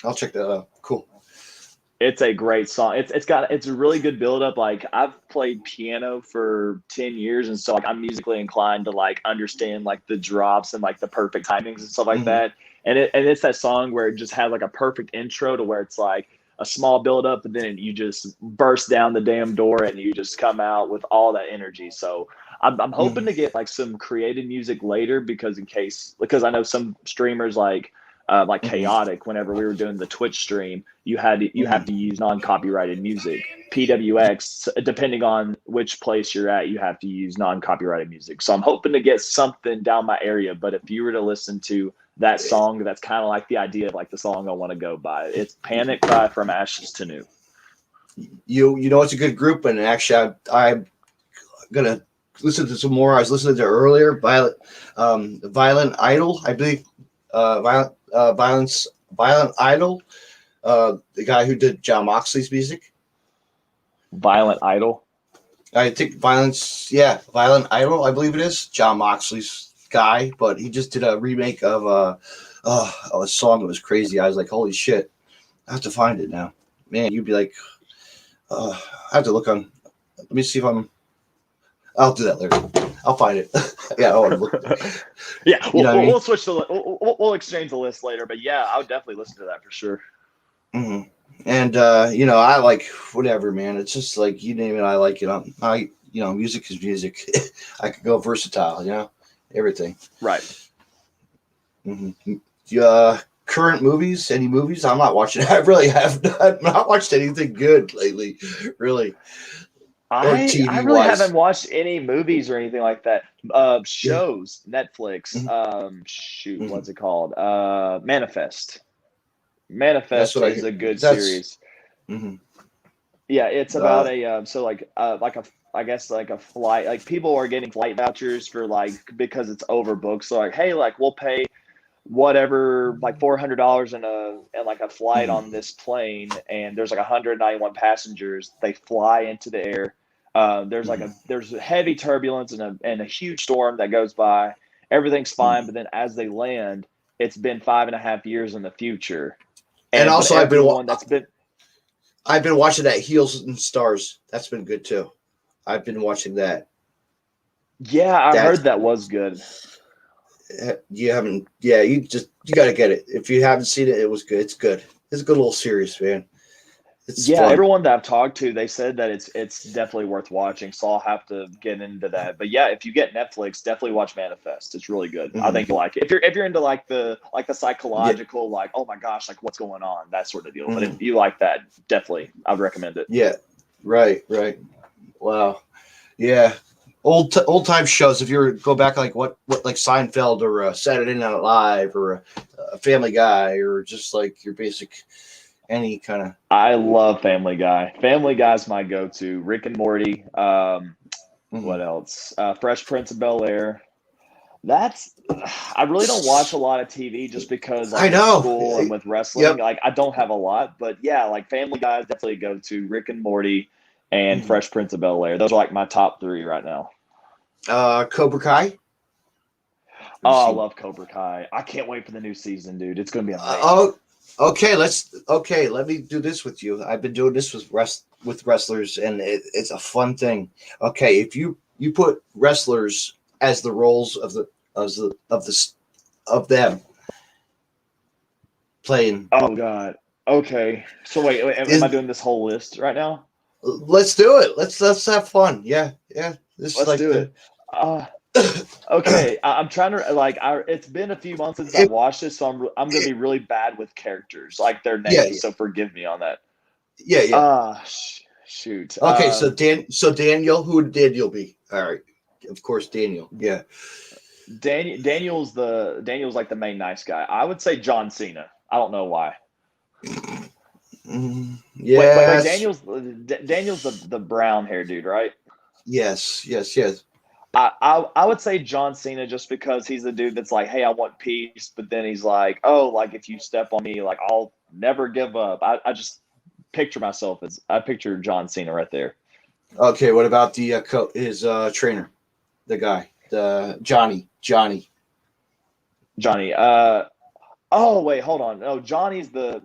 I'll check that out. Cool. It's a great song. It's a really good build up. Like I've played piano for 10 years. And so like I'm musically inclined to like understand like the drops and like the perfect timings and stuff like that. And it's that song where it just had like a perfect intro to where it's like a small build up, and then you just burst down the damn door and you just come out with all that energy. So I'm hoping to get like some creative music later because I know some streamers like Chaotic, whenever we were doing the Twitch stream, you have to use non-copyrighted music. PWX, depending on which place you're at, you have to use non-copyrighted music. So I'm hoping to get something down my area. But if you were to listen to that song, that's kind of like the idea of like the song I want to go by. It's Panic by From Ashes to New. It's a good group, and actually I'm gonna listen to some more. I was listening to earlier, Violent Idol, I believe. Violent Idol, the guy who did John Moxley's music. Violent Idol. I think Violent Idol, I believe it is John Moxley's guy, but he just did a remake of a song that was crazy. I was like, holy shit, I have to find it now. Man, you'd be like, I have to look on. Let me see if I'll do that later. I'll find it. Yeah, I want to look. Yeah, we'll switch the. We'll exchange the list later, but yeah, I would definitely listen to that for sure. Mm-hmm. And I like whatever, man. It's just like you name it, I like it. Music is music. I could go versatile, everything. Right. Mm-hmm. Current movies? Any movies? I'm not watching. I really have not watched anything good lately. Really, or I TV really wise. haven't watched any movies or anything like that. Yeah. Shows, Netflix. Mm-hmm. Shoot, Mm-hmm. what's it called? Manifest. That's Manifest what I is hear. a good That's. series. Mm-hmm. Yeah, it's about Uh, a so like a I guess like a flight, like people are getting flight vouchers for like because it's overbooked. So like, hey, like we'll pay whatever like $400 and like a flight mm-hmm. on this plane, and there's like 191 passengers. They fly into the air. Mm-hmm. There's heavy turbulence and a huge storm that goes by. Everything's fine, Mm-hmm. but then as they land, it's been 5.5 years in the future, And but also, everyone that's been I've been watching that Heels and Stars. That's been good too. I've been watching that. yeah, I That heard that was good. you haven't. Yeah, you got to get it. If you haven't seen it, it was good. It's good. It's a good little series, man. It's Yeah, fun. everyone that I've talked to, they said that it's definitely worth watching. So I'll have to get into that. But yeah, if you get Netflix, definitely watch Manifest. It's really good. I Mm-hmm. think you'll like it. If you're into the Yeah. psychological, like oh my gosh, like what's going on, that sort of deal. But Mm-hmm. if you like that, definitely I would recommend it. Yeah. Right. Right. Wow. Yeah. Old time shows. If you go back, like what like Seinfeld or Saturday Night Live or a Family Guy or just like your basic any kind of. I love Family Guy. Family Guy's my go-to. Rick and Morty. Mm-hmm. What else? Fresh Prince of Bel-Air. That's I really don't watch a lot of TV just because I like with know. school and with wrestling, Yep. like I don't have a lot. But yeah, like Family Guy is definitely a go-to. Rick and Morty and Mm-hmm. Fresh Prince of Bel-Air. Those are like my top three right now. Cobra Kai. Have you Oh, I seen? love Cobra Kai. I can't wait for the new season, dude. It's gonna be amazing. Oh, okay. Let me do this with you. I've been doing this with wrestlers, and it's a fun thing. Okay, if you put wrestlers as the roles of them playing. Oh God. Okay. So wait, am I Is doing this whole list right now? let's do it. Let's have fun. Yeah, yeah. This is Let's like do the it. Okay, I'm trying to like. It's been a few months since I've it, watched this, so I'm gonna be really bad with characters, like their yeah, names. So forgive me on that. yeah. Shoot. Okay, so Daniel, who would Daniel be? All right, of course Daniel. Yeah. Daniel's like the main nice guy. I would say John Cena. I don't know why. Wait. Yes. Daniel's the brown hair dude, right? Yes. I would say John Cena just because he's the dude that's like, hey, I want peace, but then he's like, oh, like if you step on me, like I'll never give up. I just I picture John Cena right there. Okay, what about the his trainer, the guy, the Johnny? Johnny. Oh wait, hold on. No, Johnny's the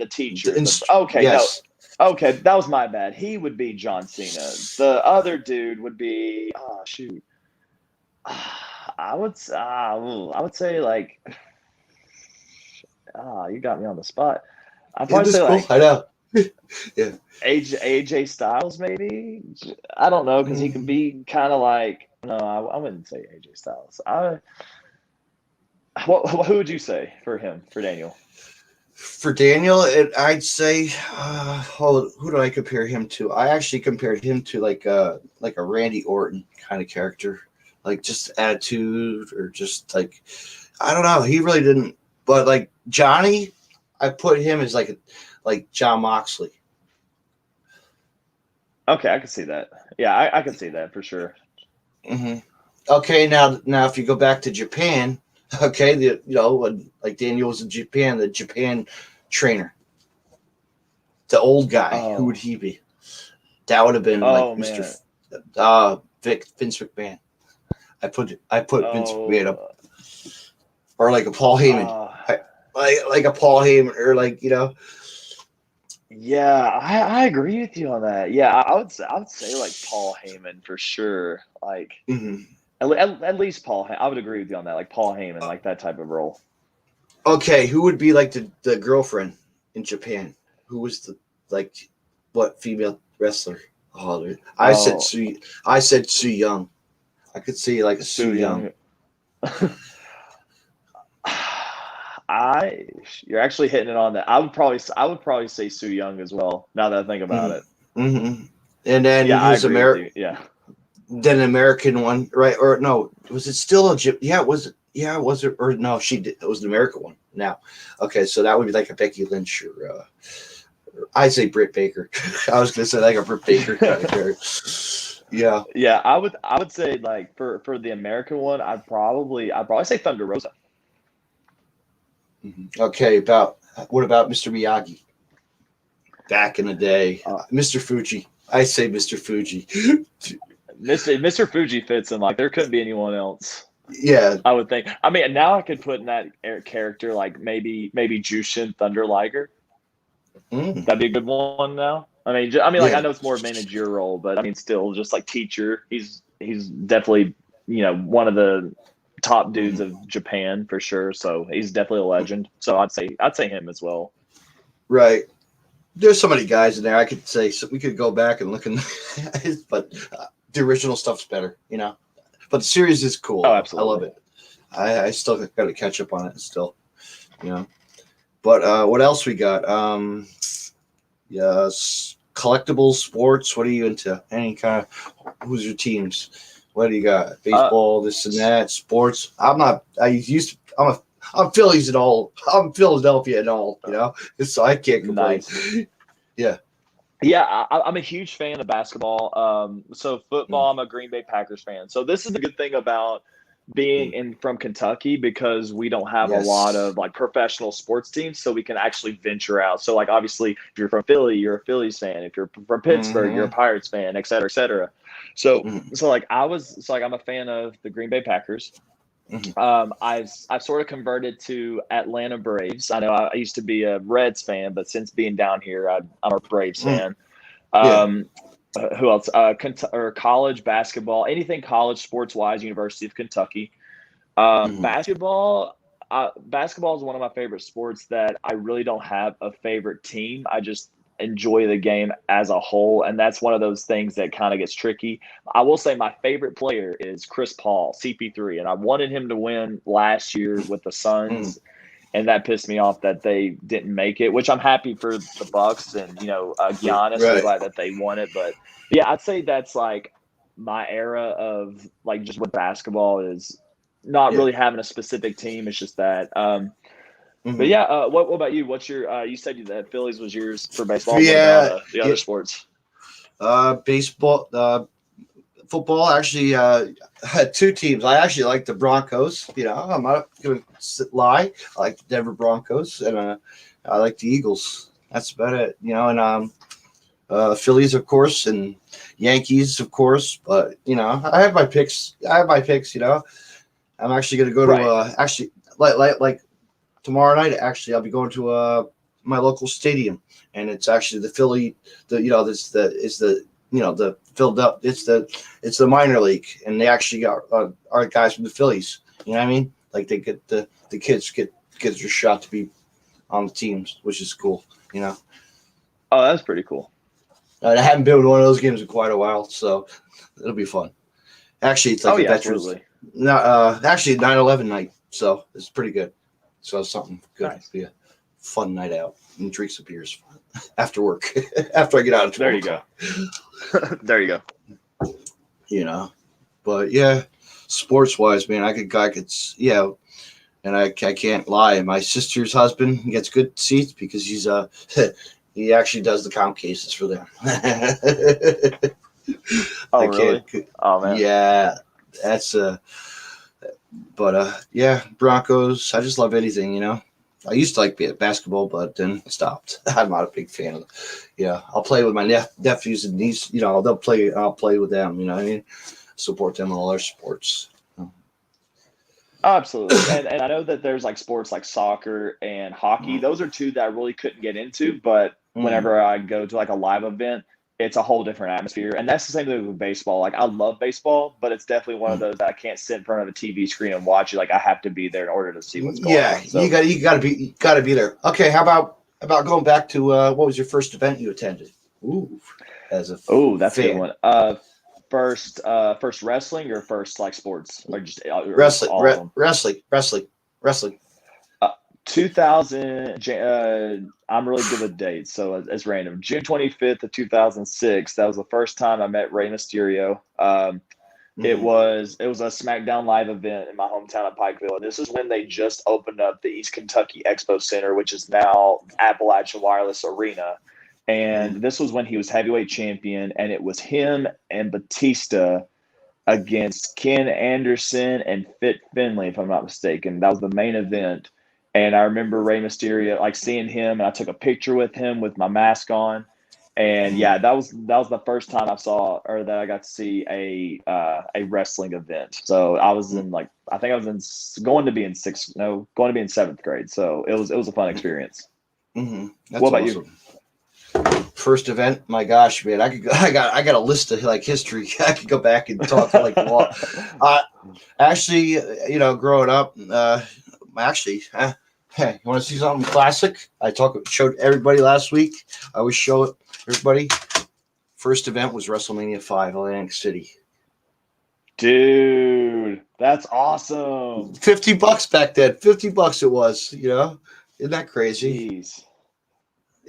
teacher. Okay, Yes. no. Okay, that was my bad. He would be John Cena. The other dude would be shoot. I would say like you got me on the spot. I'd probably say like I know. Yeah. AJ Styles maybe. I don't know because he can be kind of like no, I wouldn't say AJ Styles. Who would you say for him, for Daniel? For Daniel, I'd say, who do I compare him to? I actually compared him to like a Randy Orton kind of character, like just attitude or just like, I don't know. He really didn't, but like Johnny, I put him as like John Moxley. Okay, I can see that. Yeah, I can see that for sure. Mm-hmm. Okay, now if you go back to Japan. Okay, like Daniel was in Japan, the Japan trainer, the old guy. Who would he be? That would have been like Mr. Vince McMahon. I put Vince McMahon up, or like a Paul Heyman, like a Paul Heyman, or like Yeah, I agree with you on that. Yeah, I would say like Paul Heyman for sure. Like. Mm-hmm. At least Paul. I would agree with you on that. Like Paul Heyman, like that type of role. Okay, who would be like the girlfriend in Japan? Who was the what female wrestler? I said Su Young. I could see like a Su Young. You're actually hitting it on that. I would probably say Sue Young as well. Now that I think about it. Mm-hmm. And then Yeah, I his agree with you. Yeah. Then an American one, right? Or no, was it still a gym? Yeah, was it? Yeah, was it? Or no, she did. It was the American one. Now, okay, so that would be like a Becky Lynch or I'd say Britt Baker. I was gonna say like a Britt Baker kind of character. Yeah. Yeah, I would say like for the American one, I'd probably say Thunder Rosa. Okay, what about Mr. Miyagi? Back in the day, Mr. Fuji. I say Mr. Fuji. Mr. Fuji fits in. Like there couldn't be anyone else. Yeah, I would think. I mean, now I could put in that character like maybe Jushin Thunder Liger. That'd be a good one. Now, I mean, like I know it's more managerial role, but I mean, still just like teacher. He's definitely one of the top dudes of Japan for sure. So he's definitely a legend. So I'd say him as well. Right. There's so many guys in there. I could say so we could go back and look but the original stuff's better, But the series is cool. Oh, absolutely. I love it. I still got to catch up on it still, But what else we got? Yes, collectibles, sports. What are you into? Any kind of? Who's your teams? What do you got? Baseball, this and that. Sports. I'm Phillies and all. I'm Philadelphia and all. So I can't complain. Nice. Yeah. Yeah, I'm a huge fan of basketball. So football, I'm a Green Bay Packers fan. So this is the good thing about being from Kentucky because we don't have a lot of like professional sports teams, so we can actually venture out. So like obviously, if you're from Philly, you're a Phillies fan. If you're from Pittsburgh, you're a Pirates fan, et cetera, et cetera. So I'm a fan of the Green Bay Packers. I've sort of converted to Atlanta Braves. I know I used to be a Reds fan, but since being down here, I'm a Braves fan. Who else? College basketball, anything college sports wise, University of Kentucky. Basketball is one of my favorite sports that I really don't have a favorite team. I just enjoy the game as a whole, and that's one of those things that kind of gets tricky. I will say my favorite player is Chris Paul, CP3, and I wanted him to win last year with the Suns, and that pissed me off that they didn't make it, which I'm happy for the Bucks and Giannis. I'm glad that they won it, but yeah, I'd say that's like my era of like just with basketball is not really having a specific team. It's just that. But yeah, what about you? What's your? You said that Phillies was yours for baseball. Yeah, what about, the other sports. Baseball, football. Actually, had two teams. I actually like the Broncos. I'm not going to lie. I like the Denver Broncos, and I like the Eagles. That's about it. And Phillies, of course, and Yankees, of course. But I have my picks. I'm actually going to go to actually like. Tomorrow night, actually, I'll be going to my local stadium, and it's actually the Philly. The Philadelphia. It's the minor league, and they actually got our guys from the Phillies. You know what I mean? Like they get the kids get their shot to be on the teams, which is cool. Oh, that's pretty cool. I haven't been to one of those games in quite a while, so it'll be fun. Actually, it's like a veterans. No, actually 9/11 night, so it's pretty good. So it's something good. Nice. Be a fun night out and drink some beers after work. After I get out of 12. There you go. There you go. But yeah, sports wise, man, I could and I can't lie. My sister's husband gets good seats because he's he actually does the count cases for them. Oh, really? Oh man. Yeah, that's But yeah, Broncos. I just love anything, I used to like basketball, but then I stopped. I'm not a big fan of it. Yeah, I'll play with my nephews and niece. They'll play. I'll play with them. You know what I mean? Support them in all their sports. Absolutely. And I know that there's like sports like soccer and hockey. Those are two that I really couldn't get into, but whenever I go to like a live event, it's a whole different atmosphere. And that's the same thing with baseball. Like I love baseball, but it's definitely one of those that I can't sit in front of a TV screen and watch it. Like I have to be there in order to see what's going on. So, you gotta be there. Okay, how about going back to what was your first event you attended? That's a good one. First wrestling or first like sports or just wrestling. 2000. I'm really good with dates, so it's random. June 25th of 2006. That was the first time I met Rey Mysterio. It was a SmackDown Live event in my hometown of Pikeville. And this is when they just opened up the East Kentucky Expo Center, which is now Appalachian Wireless Arena. And this was when he was heavyweight champion, and it was him and Batista against Ken Anderson and Fit Finlay, if I'm not mistaken. That was the main event. And I remember Rey Mysterio, like seeing him, and I took a picture with him with my mask on. And yeah, that was the first time I saw, or that I got to see a wrestling event. So I was in going to be in 7th grade. So it was a fun experience. That's what about awesome. you? First event, my gosh, man, I got a list of like history. I could go back and talk to like actually, growing up, hey, you want to see something classic? Showed everybody last week. I always show it everybody. First event was WrestleMania 5, Atlantic City. Dude, that's awesome. $50 back then. $50 it was. Isn't that crazy? Jeez.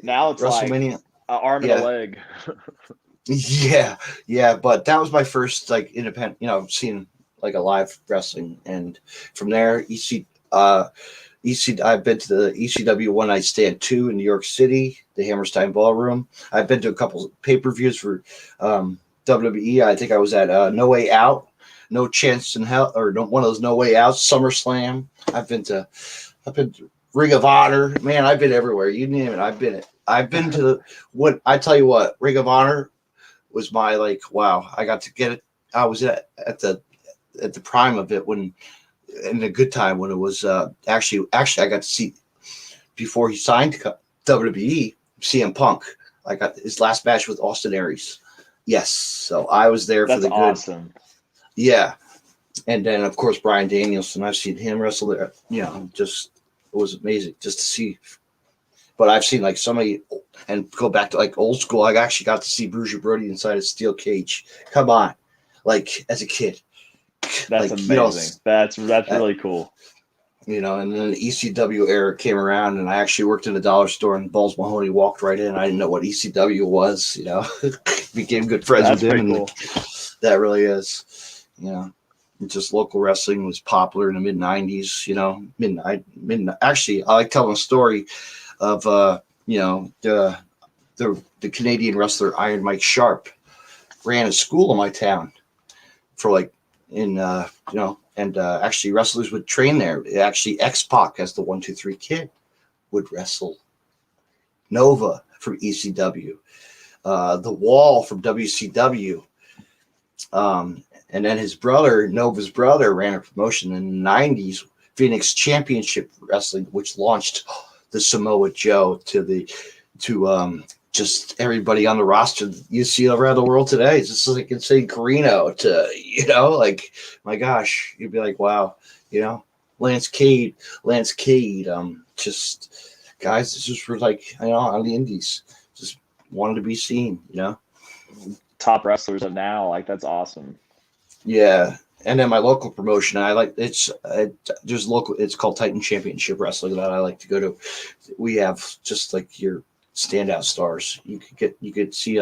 Now it's WrestleMania, like an arm and a leg. yeah, but that was my first like independent, seeing like a live wrestling, and from there, I've been to the ECW One Night Stand 2 in New York City, the Hammerstein Ballroom. I've been to a couple pay-per-views for WWE. I think I was at No Way Out, No Chance in Hell, or one of those No Way Outs, SummerSlam. I've been to Ring of Honor. Man, I've been everywhere. You name it, I've been to I tell you what, Ring of Honor was my wow. I got to get it. I was at the prime of it in a good time when it was actually I got to see before he signed to WWE, CM Punk. I got his last match with Austin Aries. Yes, so I was there for the good. That's awesome. Yeah, and then of course Bryan Danielson. I've seen him wrestle there. Just it was amazing just to see. But I've seen like so many, and go back to like old school. I actually got to see Bruiser Brody inside a steel cage. Come on, like as a kid. That's amazing. That's really cool. And then the ECW era came around, and I actually worked in a dollar store, and Balls Mahoney walked right in. I didn't know what ECW was. Became good friends with him. Cool. That really is. Just local wrestling was popular in the mid '90s. Midnight. Actually, I like telling a story of the Canadian wrestler Iron Mike Sharp ran a school in my town for actually wrestlers would train there. Actually, X-Pac as the 1-2-3 Kid would wrestle. Nova from ECW, the Wall from WCW, and then his brother, Nova's brother, ran a promotion in the '90s, Phoenix Championship Wrestling, which launched the Samoa Joe to just everybody on the roster you see around the world today. It's just like insane Carino to, my gosh, you'd be like, wow, Lance Cade, just guys that just were on the indies, just wanted to be seen, Top wrestlers of now, that's awesome. Yeah. And then my local promotion, it's called Titan Championship Wrestling that I like to go to. We have just your standout stars. You could see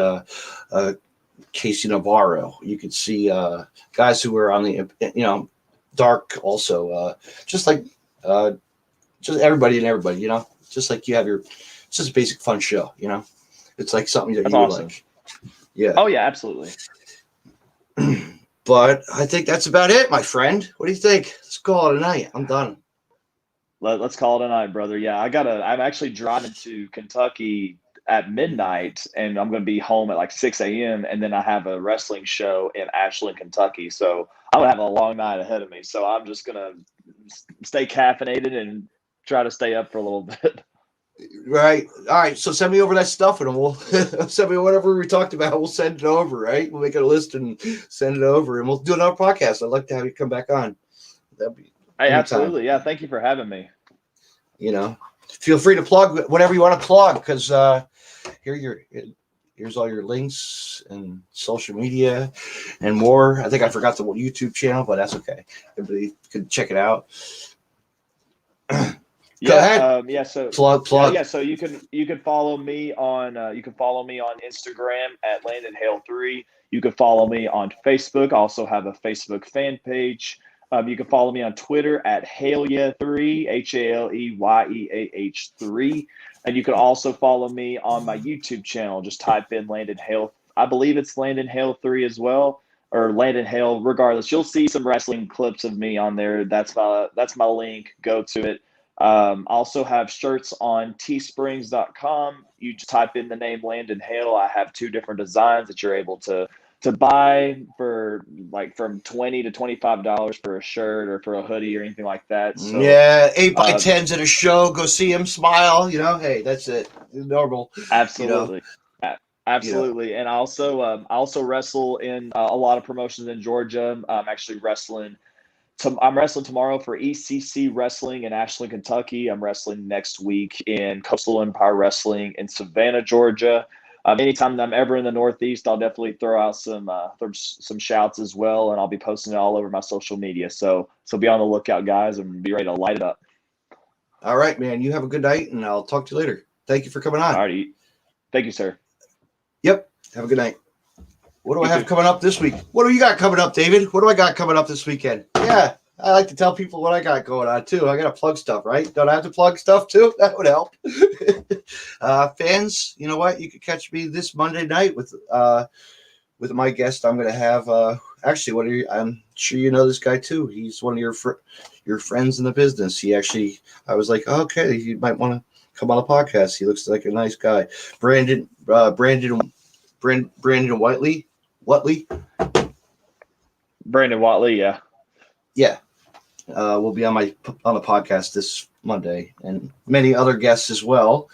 Casey Navarro. You could see guys who were on the Dark also. Just everybody and everybody. Just like you have it's just a basic fun show. It's like something that you awesome. Like. Yeah. Oh yeah, absolutely. But I think that's about it, my friend. What do you think? Let's call it a night. I'm done. Let's call it a night, brother. Yeah, I'm actually driving to Kentucky at midnight, and I'm going to be home at 6 a.m. And then I have a wrestling show in Ashland, Kentucky. So I'm going to have a long night ahead of me. So I'm just going to stay caffeinated and try to stay up for a little bit. Right. All right. So send me over that stuff, and we'll send me whatever we talked about. We'll send it over. Right. We'll make a list and send it over, and we'll do another podcast. I'd like to have you come back on. That'd be absolutely. Yeah. Thank you for having me. Feel free to plug whatever you want to plug, because here's all your links and social media and more. I think I forgot the YouTube channel, but that's okay. Everybody could check it out. Go ahead. So plug. So you can follow me on Instagram at Landon Hale 3. You can follow me on Facebook. I also have a Facebook fan page. You can follow me on Twitter at Haleyah3, HALEYEAH3. And you can also follow me on my YouTube channel. Just type in Landon Hale. I believe it's Landon Hale 3 as well, or Landon Hale. Regardless, you'll see some wrestling clips of me on there. That's my link. Go to it. Also have shirts on teesprings.com. You just type in the name Landon Hale. I have 2 different designs that you're able to buy for like from $20 to $25 for a shirt or for a hoodie or anything like that. So 8x10s at a show. Go see him smile. Hey, that's it. Normal. Absolutely. Absolutely. And I also wrestle in a lot of promotions in Georgia. I'm actually wrestling. I'm wrestling tomorrow for ECC Wrestling in Ashland, Kentucky. I'm wrestling next week in Coastal Empire Wrestling in Savannah, Georgia. Anytime I'm ever in the Northeast, I'll definitely throw out some shouts as well, and I'll be posting it all over my social media. So be on the lookout, guys, and be ready to light it up. All right, man. You have a good night, and I'll talk to you later. Thank you for coming on. All righty. Thank you, sir. Yep. Have a good night. What do I have coming up this week? What do you got coming up, David? What do I got coming up this weekend? Yeah, I like to tell people what I got going on, too. I got to plug stuff, right? Don't I have to plug stuff, too? That would help. Fans, you know what? You can catch me this Monday night with my guest. I'm going to have I'm sure you know this guy, too. He's one of your friends in the business. I was like, okay, you might want to come on the podcast. He looks like a nice guy. Brandon Whiteley. Brandon Watley, yeah. Yeah. Will be on the podcast this Monday, and many other guests as well.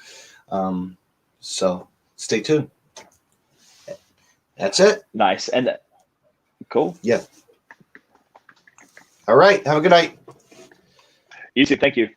So stay tuned. That's it. Nice. And cool. Yeah. All right. Have a good night. You too. Thank you.